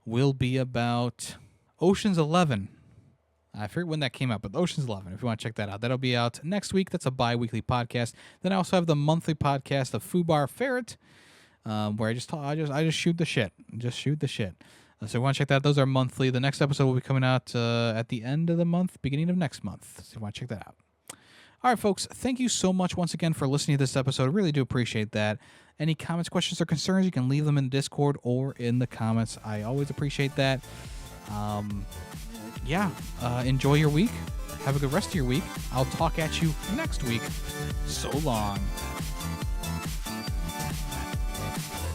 will be about Ocean's 11. I forget when that came out, but Ocean's 11, if you want to check that out. That'll be out next week. That's a bi-weekly podcast. Then I also have the monthly podcast of Fubar Ferret, where I just shoot the shit. Just shoot the shit. So if you want to check that out, those are monthly. The next episode will be coming out at the end of the month, beginning of next month. So if you want to check that out. All right, folks, thank you so much once again for listening to this episode. I really do appreciate that. Any comments, questions, or concerns, you can leave them in Discord or in the comments. I always appreciate that. Enjoy your week. Have a good rest of your week. I'll talk at you next week. So long.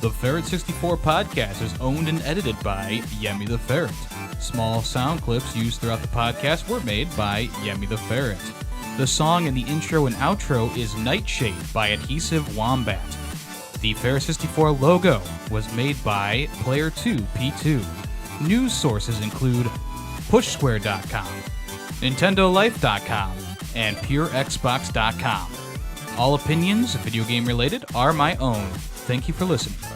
The Ferret64 podcast is owned and edited by Yemmy the Ferret. Small sound clips used throughout the podcast were made by Yemmy the Ferret. The song in the intro and outro is Nightshade by Adhesive Wombat. The Ferret64 logo was made by Player2P2. News sources include PushSquare.com, NintendoLife.com, and PureXbox.com. All opinions, video game related, are my own. Thank you for listening.